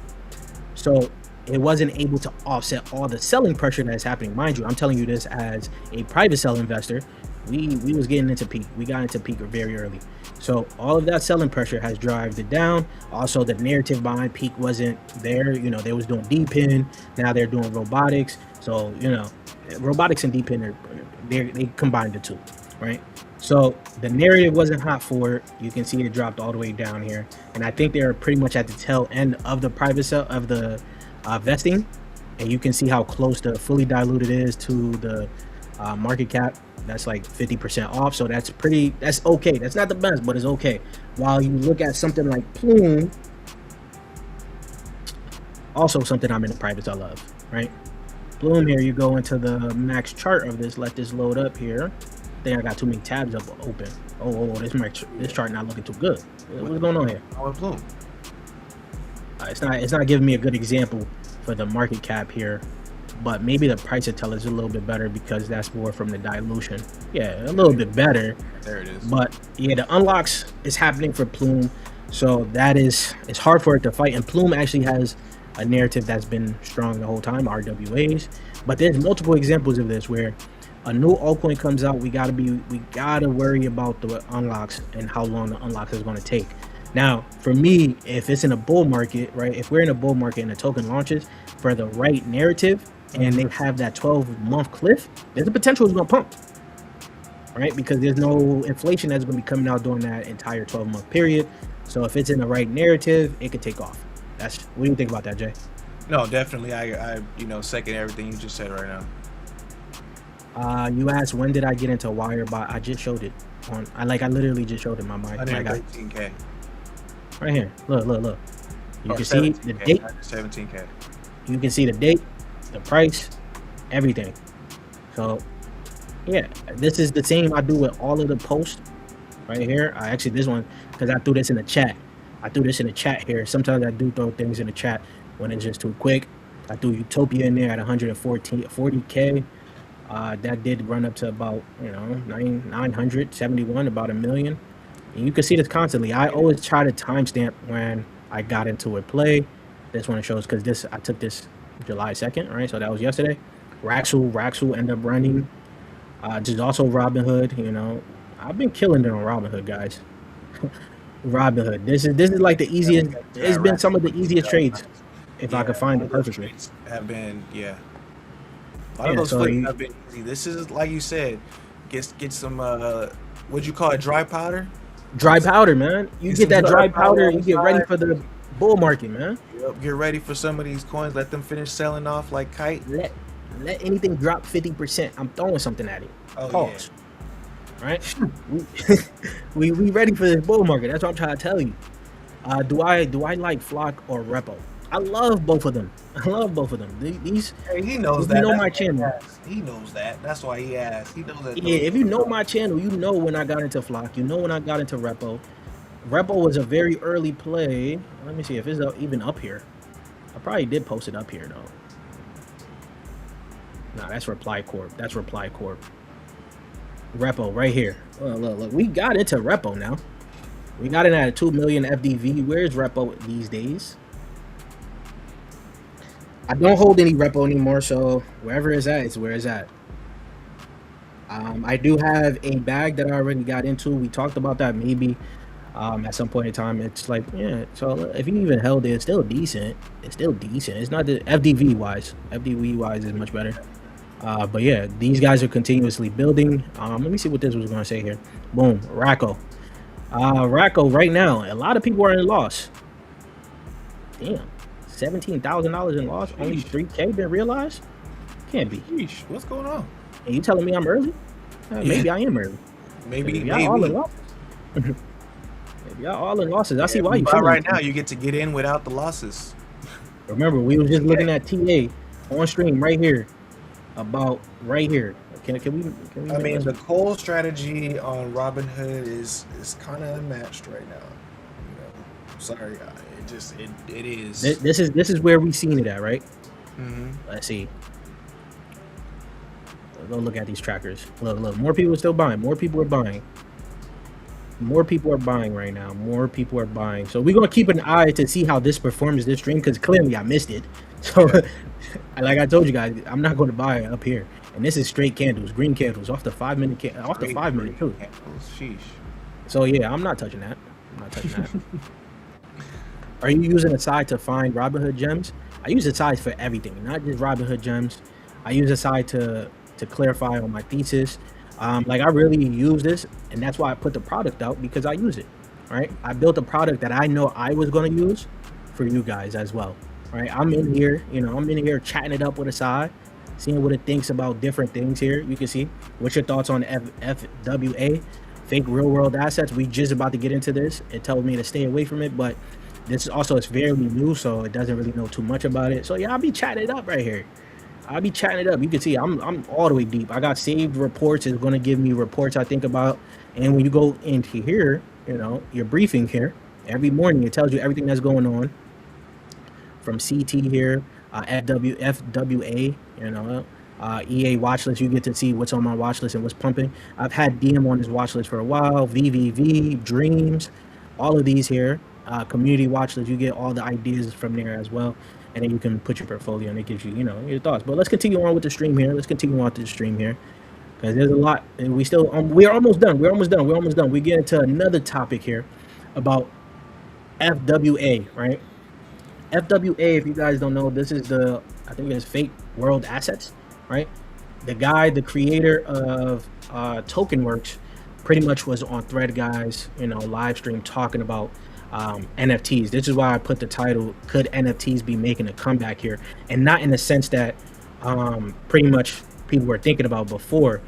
So it wasn't able to offset all the selling pressure that's happening. Mind you, I'm telling you this as a private sell investor. We was getting into peak. We got into peak very early. So all of that selling pressure has driven it down. Also, the narrative behind peak wasn't there. You know, they was doing DPIN. Now they're doing robotics. So, you know, robotics and DPIN, they combined the two, right? So the narrative wasn't hot for it. You can see it dropped all the way down here. And I think they're pretty much at the tail end of the private sell of the vesting. And you can see how close the fully diluted is to the market cap. That's like 50% off. So that's okay. That's not the best, but it's okay. While you look at something like Plume, also something I'm in the privates I love, right? Plume here, you go into the max chart of this. Let this load up here. I think I got too many tabs up open. Oh, this chart not looking too good. What's going on here? Plume. It's not giving me a good example for the market cap here, but maybe the price to tell is a little bit better because that's more from the dilution. Yeah, a little bit better. There it is. But yeah, the unlocks is happening for Plume, so it's hard for it to fight. And Plume actually has a narrative that's been strong the whole time, RWAs. But there's multiple examples of this where a new altcoin comes out, we gotta worry about the unlocks and how long the unlocks is going to take. Now, for me, if it's in a bull market, right? If we're in a bull market and a token launches for the right narrative and they have that 12-month cliff, there's a potential it's going to pump, right? Because there's no inflation that's going to be coming out during that entire 12-month period. So if it's in the right narrative, it could take off. What do you think about that, Jay? No, definitely. I second everything you just said right now. You asked when did I get into wire bot? I just showed it I literally just showed it my mic. 113K. Right here. Look. You can see the date. 17K. You can see the date, the price, everything. So yeah, this is the same I do with all of the posts right here. Actually this one, because I threw this in the chat. Here. Sometimes I do throw things in the chat when it's just too quick. I threw Utopia in there at 140K. That did run up to about 971, about 1 million. And you can see this constantly. I always try to timestamp when I got into a play. This one shows because I took this July 2nd, right? So that was yesterday. Raxel ended up running. Just also Robinhood. I've been killing it on Robinhood, guys. Robinhood. This is like the easiest. It's been some of the easiest trades, if I could find it perfectly. Have been A lot of those flips have been easy. This is like you said, get some what'd you call it, dry powder? Dry powder, man. You get that dry powder, you get ready for the bull market, man. Yep, get ready for some of these coins. Let them finish selling off like kite. Let anything drop 50%. I'm throwing something at it. Pause. Yeah. Right? we ready for this bull market. That's what I'm trying to tell you. Do I like Flock or Repo? I love both of them. These. Hey, he knows that. You know my channel. He knows that. That's why he asked. He knows that. Yeah, if you know my channel, you know when I got into Flock. You know when I got into Repo. Repo was a very early play. Let me see if it's even up here. I probably did post it up here though. Nah, that's Reply Corp. Repo right here. Look. We got into Repo now. We got it at 2 million FDV. Where's Repo these days? I don't hold any Repo anymore, so wherever it's at, it's where it's at. I do have a bag that I already got into. We talked about that maybe at some point in time. It's like, yeah, so if you even held it, it's still decent. It's not the FDV wise is much better. But yeah, these guys are continuously building. Let me see what this was going to say here. Boom, Racco. Racco right now, a lot of people are in loss. Damn, $17,000 in loss. Only 3K been realized. Can't be. Sheesh, what's going on? And you telling me I'm early? Maybe I am early. Maybe y'all all in losses. Maybe y'all all in losses. I see why you feel right now. You get to get in without the losses. Remember, we was just looking at TA on stream right here. About right here, Can we I make mean, this? the coal strategy on Robinhood is kind of unmatched right now. You know, sorry, it is. This is where we seen it at, right? Mm-hmm. Let's see. Go look at these trackers. Look. More people are still buying. More people are buying. More people are buying right now. More people are buying. So we're gonna keep an eye to see how this performs this stream, because clearly I missed it. So, Yeah. like I told you guys, I'm not going to buy up here. And this is straight candles, green candles off the 5 minute, off the Great 5 minute too. candles. Sheesh. So yeah, I'm not touching that. I'm not touching that. Are you using a side to find Robinhood gems? I use a side for everything, not just Robinhood gems. I use a side to clarify on my thesis. Like I really use this, and that's why I put the product out, because I use it. Right? I built a product that I know I was going to use for you guys as well. Right? I'm in here, I'm in here chatting it up with a side, seeing what it thinks about different things here. You can see. What's your thoughts on FWA, fake real world assets? We just about to get into this. It tells me to stay away from it, but this is also, it's very new, so it doesn't really know too much about it. So yeah, I'll be chatting it up right here. I'll be chatting it up. You can see I'm all the way deep. I got saved reports. It's going to give me reports I think about. And when you go into here, your briefing here, every morning it tells you everything that's going on from CT here, FWA, EA watch list. You get to see what's on my watch list and what's pumping. I've had DM on this watch list for a while. VVV, Dreams, all of these here. Community watch list. You get all the ideas from there as well. And then you can put your portfolio, and it gives you, your thoughts. But let's continue on with the stream here. Because there's a lot, and we're almost done. We get into another topic here about FWA, right? FWA, if you guys don't know, this is I think it's fake world assets, right? The creator of TokenWorks pretty much was on Thread, guys, live stream talking about NFTs. This is why I put the title, could NFTs be making a comeback here? And not in the sense that pretty much people were thinking about before.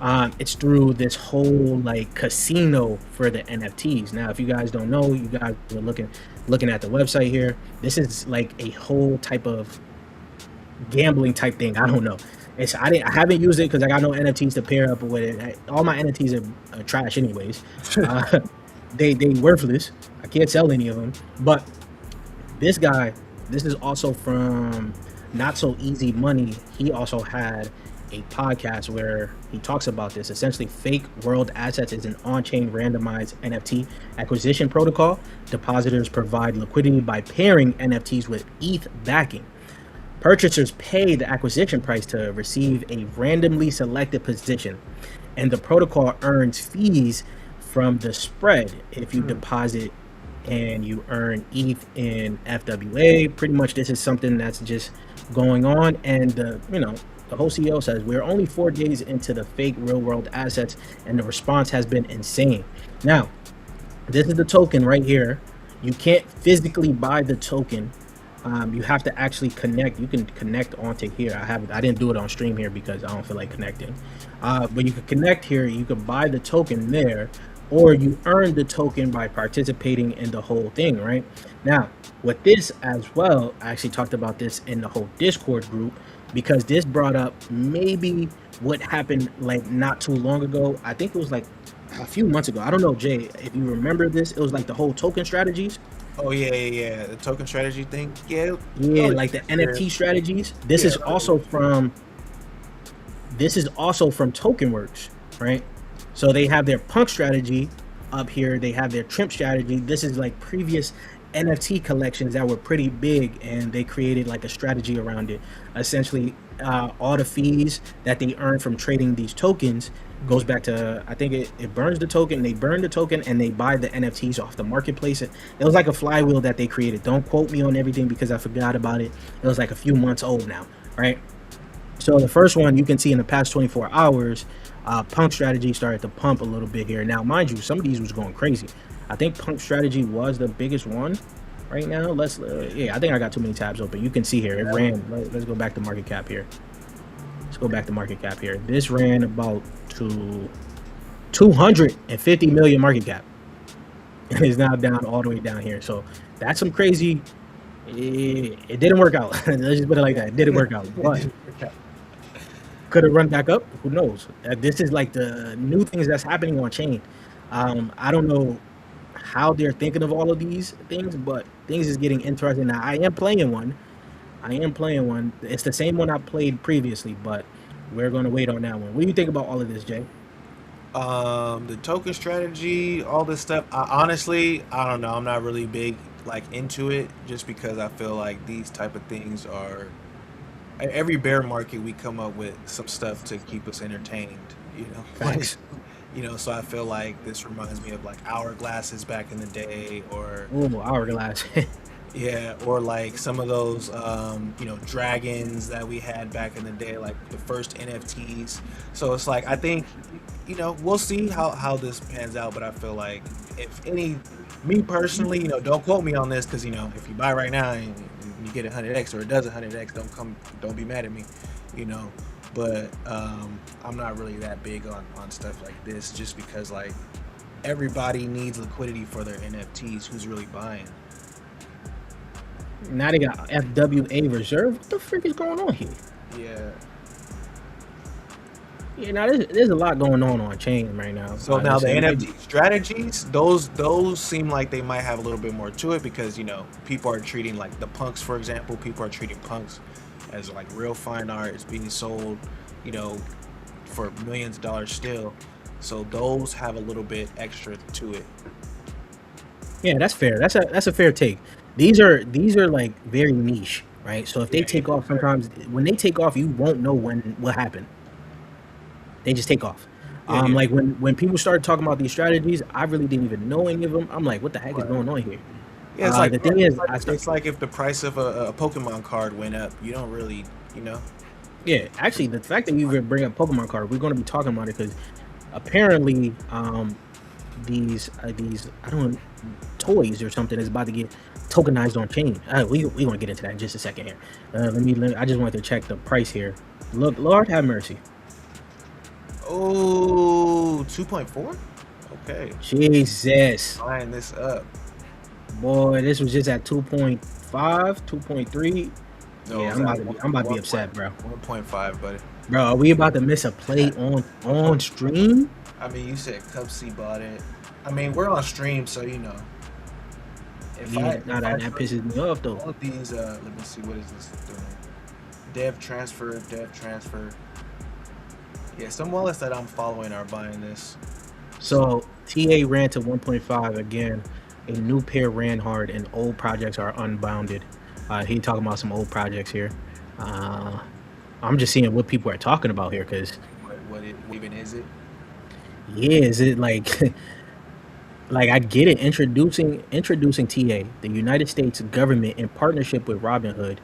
It's through this whole casino for the NFTs. Now, if you guys don't know, you guys are looking at the website here. This is like a whole type of gambling type thing. I don't know. I haven't used it because I got no NFTs to pair up with it. All my NFTs are trash anyways. They worthless. I can't sell any of them. But this guy, this is also from Not So Easy Money. He also had a podcast where he talks about this. Essentially, fake world assets is an on-chain randomized NFT acquisition protocol. Depositors provide liquidity by pairing NFTs with ETH backing. Purchasers pay the acquisition price to receive a randomly selected position, and the protocol earns fees from the spread if you deposit and you earn ETH in FWA. Pretty much this is something that's just going on, and the whole CEO says we're only 4 days into the fake real world assets, and the response has been insane. Now, this is the token right here. You can't physically buy the token. You have to actually connect. You can connect onto here. I didn't do it on stream here because I don't feel like connecting. But you can connect here. You can buy the token there, or you earn the token by participating in the whole thing, right? Now, with this as well, I actually talked about this in the whole Discord group, because this brought up maybe what happened not too long ago. I think it was a few months ago. I don't know, Jay, if you remember this. It was the whole token strategies. Oh yeah, the token strategy thing. Yeah, the NFT strategies. This is also from TokenWorks, right? So they have their punk strategy up here. They have their trimp strategy. This is previous NFT collections that were pretty big, and they created a strategy around it. Essentially, all the fees that they earn from trading these tokens goes back to, I think it burns the token. They burn the token and they buy the NFTs off the marketplace. It was like a flywheel that they created. Don't quote me on everything because I forgot about it. It was a few months old now, right? So the first one you can see in the past 24 hours, punk strategy started to pump a little bit here. Now, mind you, some of these was going crazy. I think punk strategy was the biggest one right now. I think I got too many tabs open. You can see here, it ran. Let's go back to market cap here. This ran about to 250 million market cap. And it's now down all the way down here. So that's some crazy. It didn't work out. Let's just put it like that. It didn't work out. But Could it run back up? Who knows? This is like the new things that's happening on chain. I don't know how they're thinking of all of these things, but things is getting interesting now. I am playing one. It's the same one I played previously, but we're gonna wait on that one. What do you think about all of this, Jay? The token strategy, all this stuff. Honestly, I don't know. I'm not really big like into it, just because I feel like these type of things are every bear market we come up with some stuff to keep us entertained. You know, Facts. So I feel like this reminds me of like hourglasses back in the day, or Ooh, hourglass. yeah, or like some of those, dragons that we had back in the day, like the first NFTs. So it's like, I think, we'll see how this pans out. But I feel like me personally, don't quote me on this, because, if you buy right now and you get 100x or it does 100x, don't be mad at me, you know. But I'm not really that big on stuff like this, just because like everybody needs liquidity for their NFTs. Who's really buying? Now they got FWA reserve. What the frick is going on here? Yeah. Yeah, now there's a lot going on chain right now. So now the NFT strategies, those seem like they might have a little bit more to it, because people are treating, like the punks, for example, people are treating punks as like real fine art. It's being sold, for millions of dollars still. So those have a little bit extra to it. Yeah, that's fair. That's a fair take. These are like very niche, right? So if they take off, sometimes when they take off, you won't know what happened. They just take off. Like when people started talking about these strategies, I really didn't even know any of them. I'm like, what the heck is going on here? Yeah, it's like the thing is, it's like if the price of a Pokemon card went up, you don't really, Yeah, actually, the fact that you even bring up Pokemon card, we're going to be talking about it, because apparently, these I don't know, toys or something is about to get tokenized on chain. We gonna get into that in just a second here. I just wanted to check the price here. Look, Lord have mercy. Oh, 2.4. Okay. Jesus. Buying this up. Boy, this was just at 2.5, 2.3. No, yeah, I'm about to be upset, bro. 1.5, buddy. Bro, are we about to miss a play on stream? I mean, you said Cubsy bought it. I mean, we're on stream, so That pisses me off though. All of these, let me see, what is this doing? Dev transfer. Yeah, some wallets that I'm following are buying this. So TA ran to 1.5 again. A new pair ran hard, and old projects are unbounded. He talking about some old projects here. I'm just seeing what people are talking about here, because what even is it? Yeah, is it like like I get it, introducing TA, the United States government in partnership with Robinhood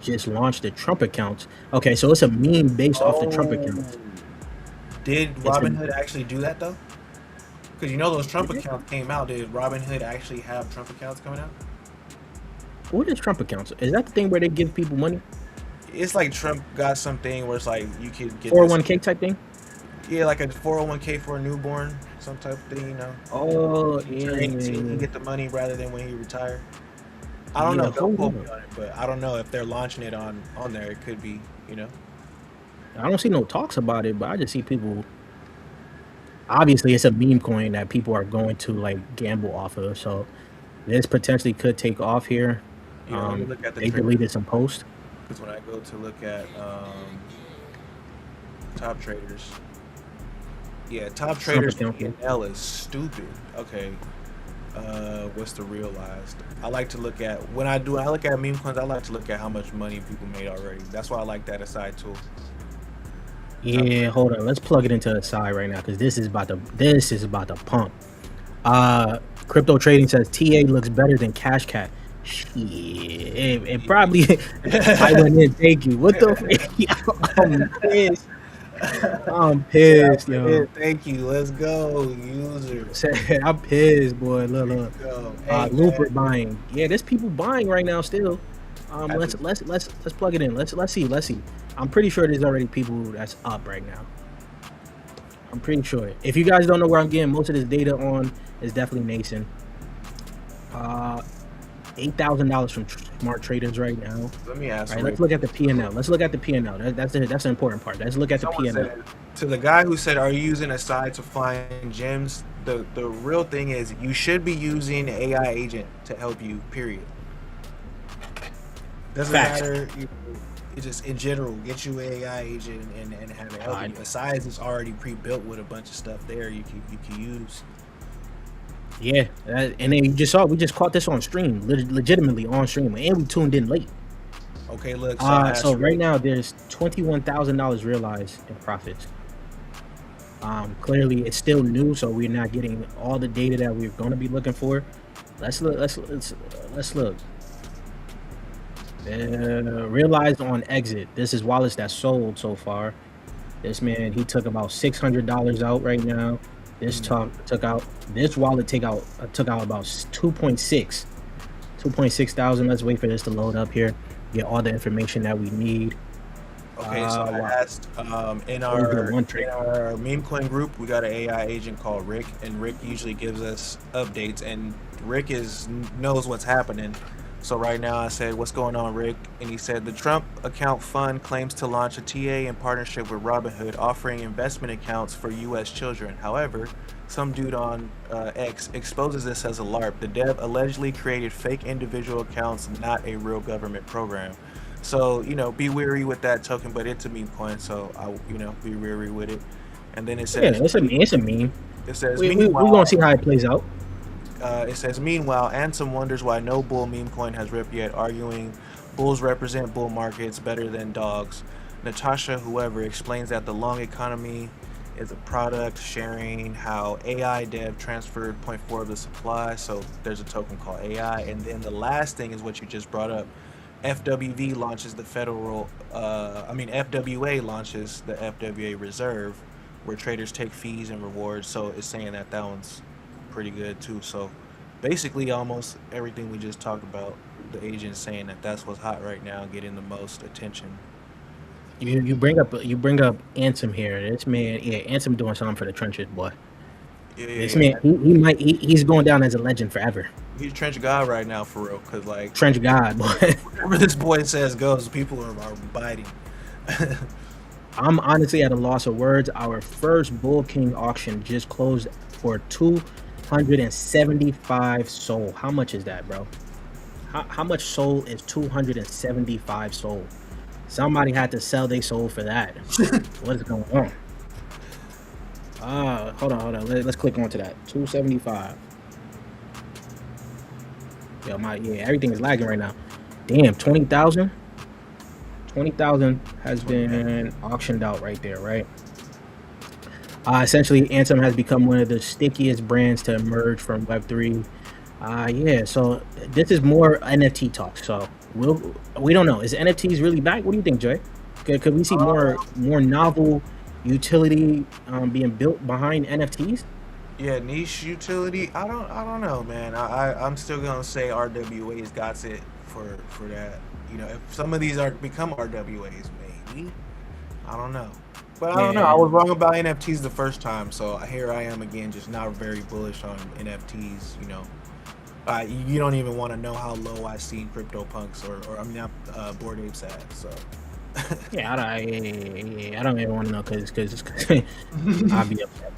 just launched the Trump accounts. Okay, so it's a meme based off the Trump accounts. Did Robinhood actually do that though? Because those Trump accounts came out. Did Robinhood actually have Trump accounts coming out? What is Trump accounts? Is that the thing where they give people money? It's like Trump got something where it's like you could get 401k type thing. Yeah, like a 401k for a newborn, some type of thing, Oh, yeah. So he can get the money rather than when he retired. I don't know. Don't quote me on it, but I don't know if they're launching it on there. It could be, I don't see no talks about it, but I just see people. Obviously, it's a meme coin that people are going to like gamble off of. So this potentially could take off here. Look at they deleted some posts. Because when I go to look at top traders, top traders L is stupid. Okay, what's the realized? I like to look at when I look at meme coins. I like to look at how much money people made already. That's why I like that aside tool. Yeah, hold on. Let's plug it into the side right now, because this is about to pump. Crypto trading says TA looks better than Cash Cat. Shit, it probably. I went in. Thank you. What the? I'm pissed, yo. Thank you. Let's go, user. I'm pissed, boy. Look. Hey, Looper buying. Yeah, there's people buying right now still. Let's plug it in. Let's see. I'm pretty sure there's already people that's up right now. I'm pretty sure. If you guys don't know where I'm getting most of this data on, it's definitely Nason. $8,000 from smart traders right now. Let me ask. All right, let's look at the P&L. Let's look at the P&L. That's an important part. Let's look at the Someone P&L. said, to the guy who said, "Are you using a site to find gems?" The real thing is, you should be using an AI agent to help you. Period. Doesn't Facts. matter. It just in general, get you an AI agent and have it help you. Besides, it's already pre-built with a bunch of stuff there you can use. Yeah, and then you just saw we just caught this on stream, legitimately on stream, and we tuned in late. Okay, look. So right now there's $21,000 realized in profits. Clearly it's still new, so we're not getting all the data that we're going to be looking for. Let's look. Let's look. Realized on exit. This is wallets that sold so far. This man, he took about $600 out right now. This took out this wallet took out about 2.6 thousand. Let's wait for this to load up here. Get all the information that we need. Okay, so I asked in our meme coin group, we got an AI agent called Rick, and Rick usually gives us updates, and Rick knows what's happening. So right now I said, "What's going on, Rick?" And he said, "The Trump account fund claims to launch a TA in partnership with Robinhood, offering investment accounts for U.S. children. However, some dude on X exposes this as a LARP. The dev allegedly created fake individual accounts, not a real government program." So, be wary with that token, but it's a meme coin, so be wary with it. And then it says, yeah, it's a meme. It says, we're gonna see how it plays out. It says, "Meanwhile, Ansem wonders why no bull meme coin has ripped yet, arguing bulls represent bull markets better than dogs. Natasha, whoever, explains that the long economy is a product sharing how AI dev transferred 0.4 of the supply." So there's a token called AI. And then the last thing is what you just brought up. FWA launches the FWA Reserve, where traders take fees and rewards. So it's saying that one's pretty good too. So basically almost everything we just talked about, the agent's saying that's what's hot right now, getting the most attention. You bring up Ansem here. This man, Ansem doing something for the trenches, boy. This man, he's going down as a legend forever. He's trench god right now, for real, because trench god, boy. Whatever this boy says goes. People are biting. I'm honestly at a loss of words. Our first Bull King auction just closed for 275 soul. How much is that, bro? How much soul is 275 soul? Somebody had to sell their soul for that. What is going on? Hold on. Let's click onto that. 275. Yo, everything is lagging right now. Damn, 20,000. 20,000 has been auctioned out right there, right? Essentially, Ansem has become one of the stickiest brands to emerge from Web3. So this is more NFT talk. So we don't know. Is NFTs really back? What do you think, Jay? Could we see more novel utility being built behind NFTs? Yeah, niche utility. I don't know, man. I'm still gonna say RWA's got it for that. If some of these become RWAs, maybe. I don't know. But I don't know. I was wrong about NFTs the first time, so here I am again, just not very bullish on NFTs. You don't even want to know how low I seen CryptoPunks or Bored Apes at. So. I don't even want to know because I'll be upset.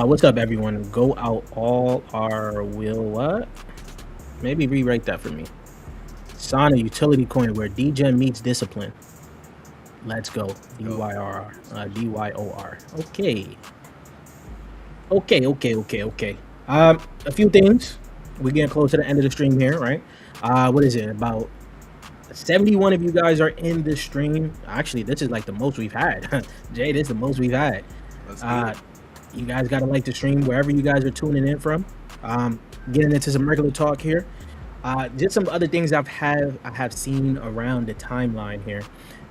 What's up, everyone? Go out all our will what? Maybe rewrite that for me. Sana utility coin where degen meets discipline. Let's go. DYOR. Okay. A few things. We're getting close to the end of the stream here, right? What is it? About 71 of you guys are in this stream. Actually, this is like the most we've had. Jay, this is the most we've had. You guys gotta like the stream wherever you guys are tuning in from. Getting into some regular talk here. Just some other things I have seen around the timeline here.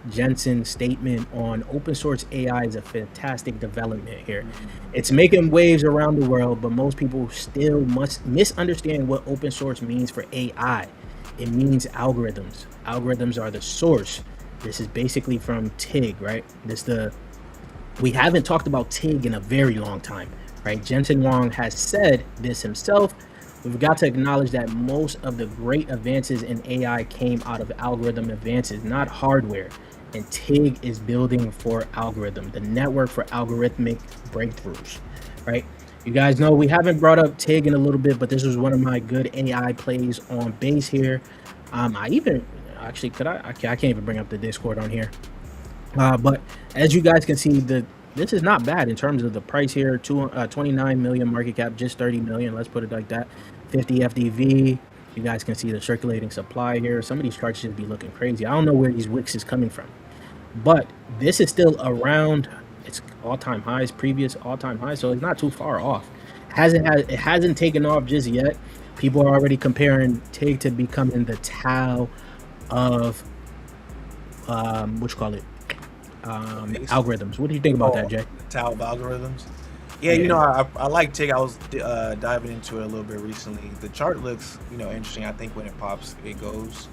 Jensen's statement on open source AI is a fantastic development here. It's making waves around the world, but most people still must misunderstand what open source means for AI. It means algorithms. Algorithms are the source. This is basically from TIG, right? We haven't talked about TIG in a very long time, right? Jensen Huang has said this himself. we've got to acknowledge that most of the great advances in AI came out of algorithm advances, not hardware. And TIG is building for algorithm, the network for algorithmic breakthroughs, right? You guys know we haven't brought up TIG in a little bit, but this was one of my good AI plays on base here. I even actually I can't even bring up the Discord on here. But as you guys can see, this is not bad in terms of the price here. 29 million market cap, just 30 million. Let's put it like that. 50 FDV. You guys can see the circulating supply here. Some of these charts should be looking crazy. I don't know where these wicks is coming from, but this is still around its all-time highs, previous all-time highs, so it's not too far off. It hasn't taken off just yet. People are already comparing TIG to becoming the Tau of what you call it, algorithms. What do you think about that, Jay? Tau of algorithms. Yeah, you know, I like TIG. I was diving into it a little bit recently. The chart looks, you know, interesting. I think when it pops, it goes.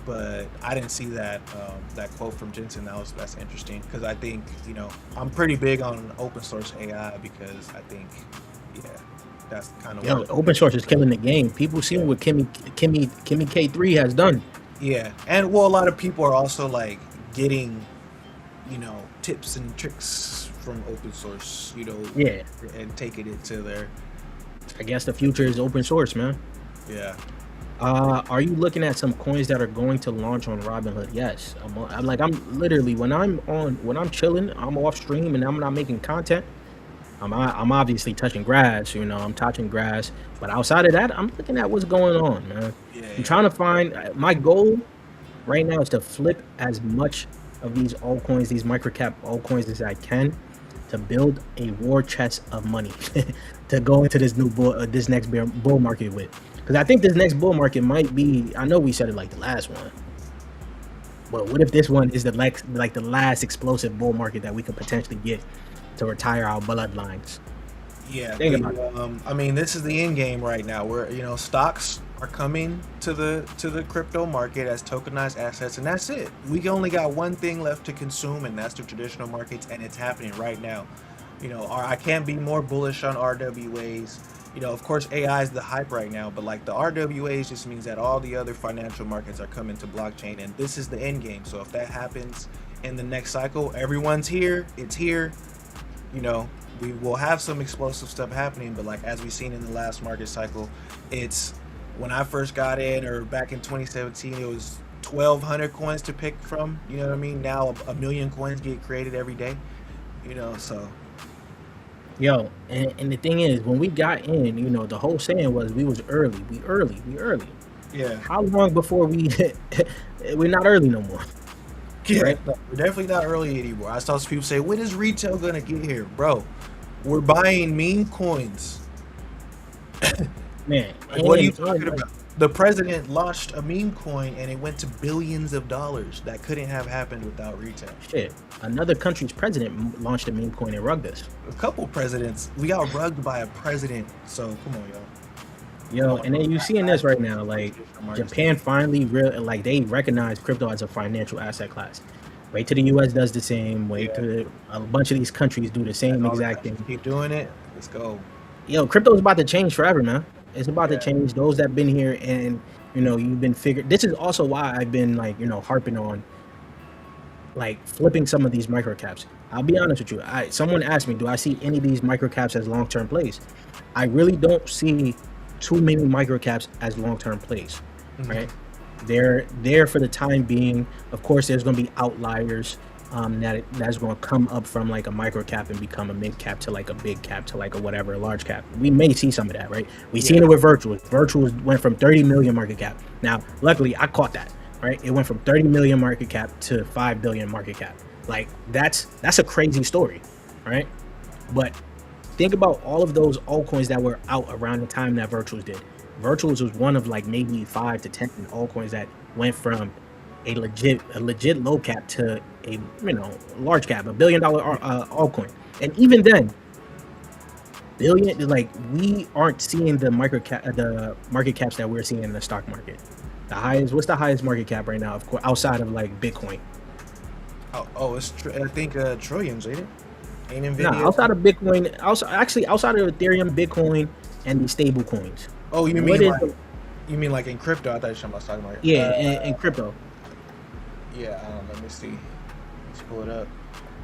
But I didn't see that that quote from Jensen. That's interesting, because I think, you know, I'm pretty big on open source AI, because I think, yeah, that's kind of open source is killing the game. People see what Kimmy K3 has done. Yeah, and well, a lot of people are also like getting, you know, tips and tricks from open source, you know, and taking it to their. I guess the future is open source, man. Yeah. Are you looking at some coins that are going to launch on Robinhood? Yes. I'm literally, when I'm chilling, I'm off stream and I'm not making content, I'm obviously touching grass, you know, I'm touching grass, but outside of that, I'm looking at what's going on, man. I'm trying to find, my goal right now is to flip as much of these altcoins, these microcap altcoins, as I can, to build a war chest of money to go into this new this next bull market with. Because I think this next bull market might be, I know we said it like the last one, but what if this one is the last explosive bull market that we could potentially get to retire our bloodlines? Yeah, I mean, this is the end game right now, where, you know, stocks are coming to the crypto market as tokenized assets, and that's it. We only got one thing left to consume, and that's the traditional markets, and it's happening right now. You know, I can't be more bullish on RWAs. You know, of course, AI is the hype right now, but like the RWAs just means that all the other financial markets are coming to blockchain, and this is the end game. So if that happens in the next cycle, everyone's here, it's here. You know, we will have some explosive stuff happening, but like as we've seen in the last market cycle, it's when I first got in, or back in 2017, it was 1,200 coins to pick from. You know what I mean? Now a million coins get created every day. You know, so. Yo, and the thing is, when we got in, you know, the whole saying was we was early. We early. Yeah. How long before we're not early no more? Yeah, right? We're definitely not early anymore. I saw some people say, when is retail gonna get here? Bro, we're buying meme coins. Man, like, what are you talking about? The president launched a meme coin and it went to billions of dollars. That couldn't have happened without retail. Shit, another country's president launched a meme coin and rugged us. A couple presidents. We got rugged by a president. So come on, y'all. Yo, and then you seeing this right now, like Japan finally they recognize crypto as a financial asset class. Wait till the US does the same. Wait till a bunch of these countries do the same exact thing. Keep doing it. Let's go. Yo, crypto is about to change forever, man. It's about to change. Those that been here and, you know, you've been this is also why I've been, like, you know, harping on like flipping some of these microcaps. I'll be honest with you. Someone asked me, do I see any of these microcaps as long-term plays? I really don't see too many microcaps as long-term plays, right? They're there for the time being. Of course, there's going to be outliers that's going to come up from like a microcap and become a mid cap to like a big cap to like a whatever, a large cap. We may see some of that, right? We've seen it with Virtuals. Virtuals went from 30 million market cap. Now, luckily, I caught that, right? It went from 30 million market cap to 5 billion market cap. Like that's a crazy story, right? But think about all of those altcoins that were out around the time that Virtuals did. Virtuals was one of like maybe 5 to 10 altcoins that went from a legit low cap to a, you know, large cap, $1 billion altcoin. And even then, we aren't seeing the market caps that we're seeing in the stock market. What's the highest market cap right now, of course, outside of like Bitcoin? It's I think trillions, ain't it? Ain't Nvidia? Nah, outside of Bitcoin, outside of Ethereum, Bitcoin, and these stable coins. Oh, you What mean is like the, you mean like in crypto? I thought you were talking about stock market. yeah, in crypto? Yeah. Let me see. Let's pull it up.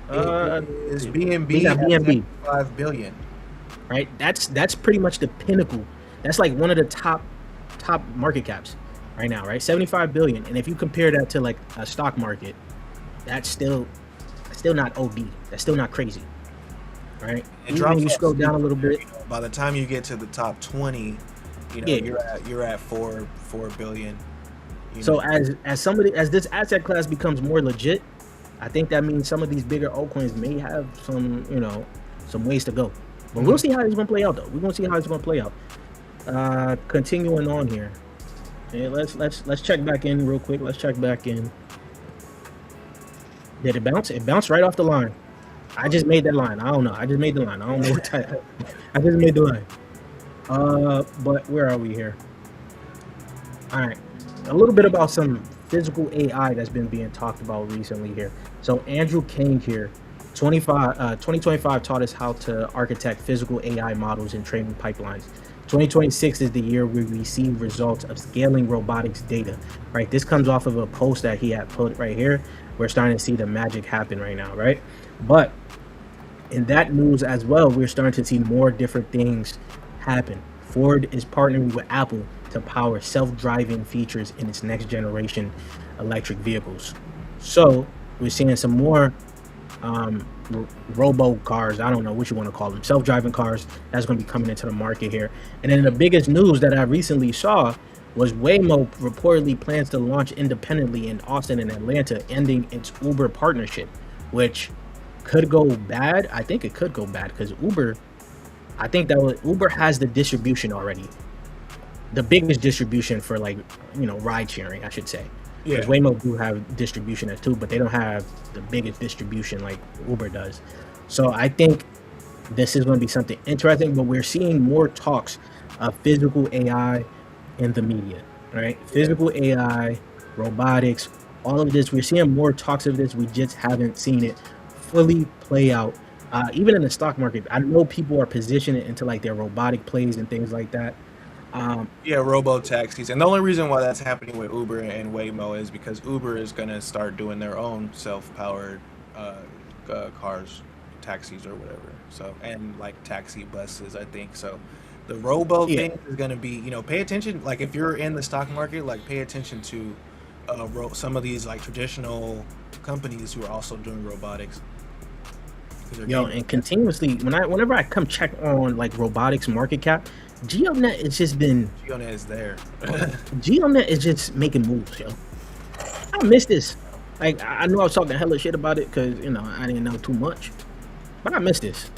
Uh, It is we BNB got at BNB, 5 billion. right? That's pretty much the pinnacle. That's like one of the top market caps right now, right? 75 billion. And if you compare that to like a stock market, that's still not OD. That's still not crazy, right? It Even drops you off scroll down a steep. little bit, By the time you get to the top 20, yeah. you're at 4 billion. So as this asset class becomes more legit, I think that means some of these bigger altcoins may have some, some ways to go. But we'll see how it's gonna play out though. We're gonna see how it's gonna play out. Continuing on here. Okay, let's check back in real quick. Let's check back in. Did it bounce? It bounced right off the line. I just made that line. I don't know. I just made the line. I don't know what type. I just made the line. But where are we here? All right. A little bit about some physical AI that's been being talked about recently here. So Andrew Kang here, 2025 taught us how to architect physical AI models and training pipelines. 2026 is the year we receive results of scaling robotics data, right? This comes off of a post that he had put right here. We're starting to see the magic happen right now, right? But in that news as well, we're starting to see more different things happen. Ford is partnering with Apple to power self-driving features in its next generation electric vehicles. So we're seeing some more robo cars, I don't know what you want to call them, self-driving cars that's going to be coming into the market here. And then the biggest news that I recently saw was Waymo reportedly plans to launch independently in Austin and Atlanta, ending its Uber partnership, which could go bad. I think it could go bad because Uber has the distribution already, the biggest distribution for like ride sharing, I should say. Yeah. Because Waymo do have distribution at too, but they don't have the biggest distribution like Uber does. So I think this is going to be something interesting, but we're seeing more talks of physical AI in the media, right? Physical AI, robotics, all of this. We're seeing more talks of this. We just haven't seen it fully play out. Even in the stock market, I know people are positioning it into like their robotic plays and things like that. Yeah, robo taxis, and the only reason why that's happening with Uber and Waymo is because Uber is gonna start doing their own self-powered cars, taxis or whatever. So, and like taxi buses, I think. So, the robo Yeah. thing is gonna be, pay attention. Like if you're in the stock market, like pay attention to some of these like traditional companies who are also doing robotics. 'Cause they're getting- And continuously, whenever I come check on like robotics market cap, GeoNet has just been Fiona is there. GeoNet is just making moves, yo. I miss this. Like I know I was talking hella shit about it because I didn't know too much, but I miss this.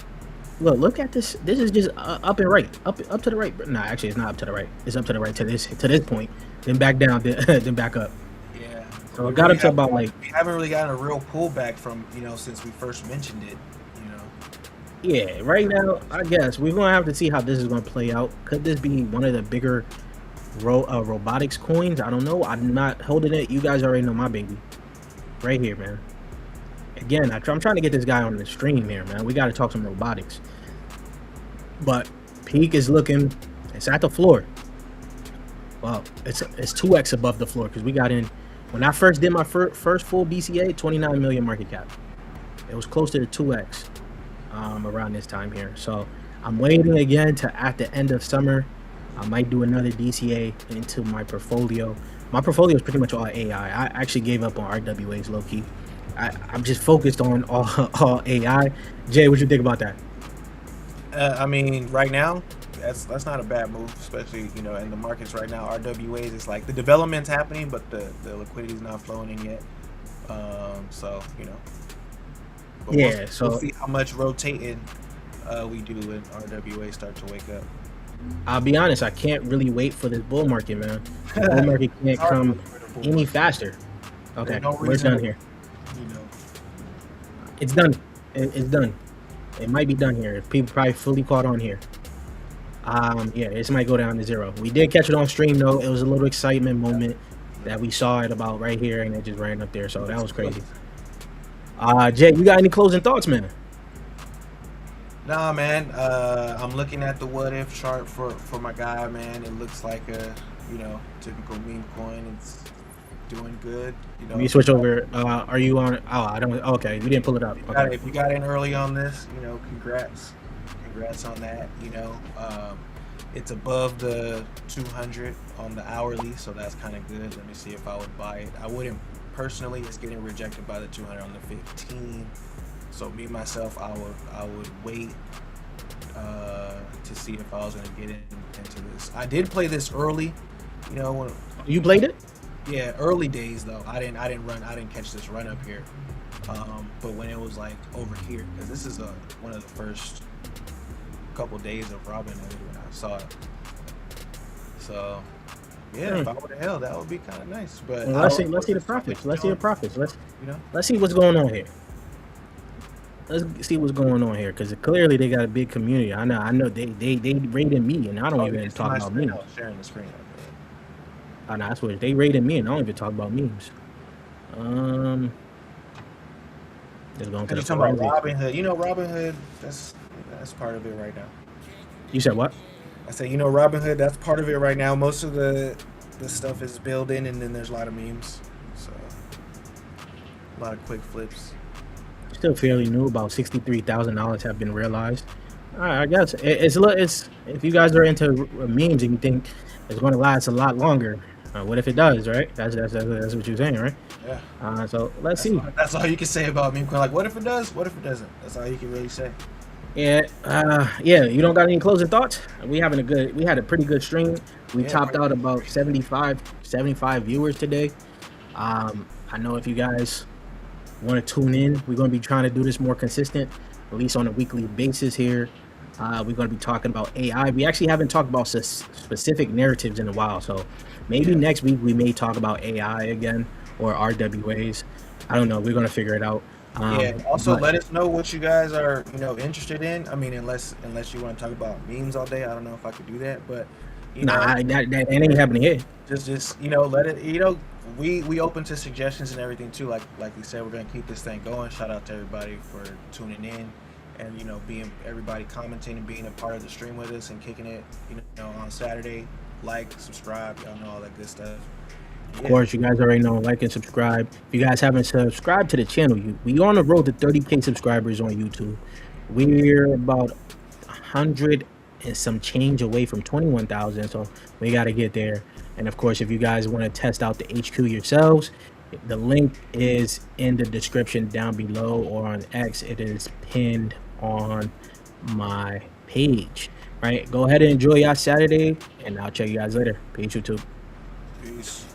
Look at this. This is just up and right, up to the right. Nah, actually, it's not up to the right. It's up to the right to this point, then back down, then back up. Yeah. So it got up to about like, We haven't really gotten a real pullback from since we first mentioned it. yeah. Right now, I guess we're gonna have to see how this is gonna play out. Could this be one of the bigger robotics coins? I don't know. I'm not holding it. You guys already know my baby, right here, man. Again, I'm trying to get this guy on the stream here, man. We got to talk some robotics. But peak is looking. It's at the floor. Well, it's 2x above the floor because we got in when I first did my first full BCA, 29 million market cap. It was close to the 2x around this time here. So I'm waiting again to at the end of summer. I might do another DCA into my portfolio. My portfolio is pretty much all AI. I actually gave up on RWAs low key. I'm just focused on all AI. Jay, what you think about that? I mean, right now, that's not a bad move, especially in the markets right now. RWAs is like the development's happening, but the liquidity is not flowing in yet. So but Yeah, we'll see how much rotating we do when RWA start to wake up. I'll be honest, I can't really wait for this bull market, man. The bull market can't come any faster. Okay, we're done here. It's done. It's done. It might be done here. People probably fully caught on here. Yeah, this might go down to 0. We did catch it on stream though. It was a little excitement moment that we saw it about right here, and it just ran up there. So that was crazy. Jay, you got any closing thoughts, man? Nah, man. I'm looking at the what if chart for my guy, man. It looks like a typical meme coin. It's doing good. Let me switch over. Are you on? Oh, I don't. Okay, you didn't pull it up. Okay. If you got in early on this, congrats on that. It's above the 200 on the hourly, so that's kind of good. Let me see if I would buy it. I wouldn't personally. It's getting rejected by the 200 on the 15. So me myself, I would wait to see if I was gonna get into this. I did play this early, when You played it? yeah, early days though. I didn't catch this run up here. But when it was like over here, because this is one of the first couple days of Robinhood when I saw it. So yeah, if I would have held, that would be kind of nice. But Well, let's see the profits. Let's see what's going on here. Let's see what's going on here, because clearly they got a big community. I know they rated me, and I don't even talk about memes. Sharing the screen. I know, that's what they rated me, and I don't even talk about memes. Just going to You the talking about forensics. Robinhood? Robinhood. That's part of it right now. You said what? I say, Robinhood. That's part of it right now. Most of the stuff is built in, and then there's a lot of memes. So a lot of quick flips. Still fairly new. About $63,000 have been realized. All right, I guess it's if you guys are into memes and you think it's going to last a lot longer, what if it does, right? That's what you're saying, right? Yeah. So let's see. That's all you can say about meme coin. Like, what if it does? What if it doesn't? That's all you can really say. Yeah, You don't got any closing thoughts? We had a pretty good stream. We topped out about 75 viewers today. I know if you guys want to tune in, we're going to be trying to do this more consistent, at least on a weekly basis here. We're going to be talking about AI. We actually haven't talked about specific narratives in a while, so maybe next week we may talk about AI again, or RWAs. I don't know. We're going to figure it out. Also, let us know what you guys are, interested in. I mean, unless you want to talk about memes all day, I don't know if I could do that. But that ain't happening here. Just let it. We open to suggestions and everything too. Like we said, we're gonna keep this thing going. Shout out to everybody for tuning in, and being everybody commenting and being a part of the stream with us and kicking it. On Saturday, like, subscribe, y'all know all that good stuff. Of course, you guys already know, like and subscribe. If you guys haven't subscribed to the channel, we on the road to 30K subscribers on YouTube. We're about 100 and some change away from 21,000, so we got to get there. And of course, if you guys want to test out the HQ yourselves, the link is in the description down below, or on X, it is pinned on my page. Right? Go ahead and enjoy your Saturday, and I'll check you guys later. Peace, YouTube. Peace.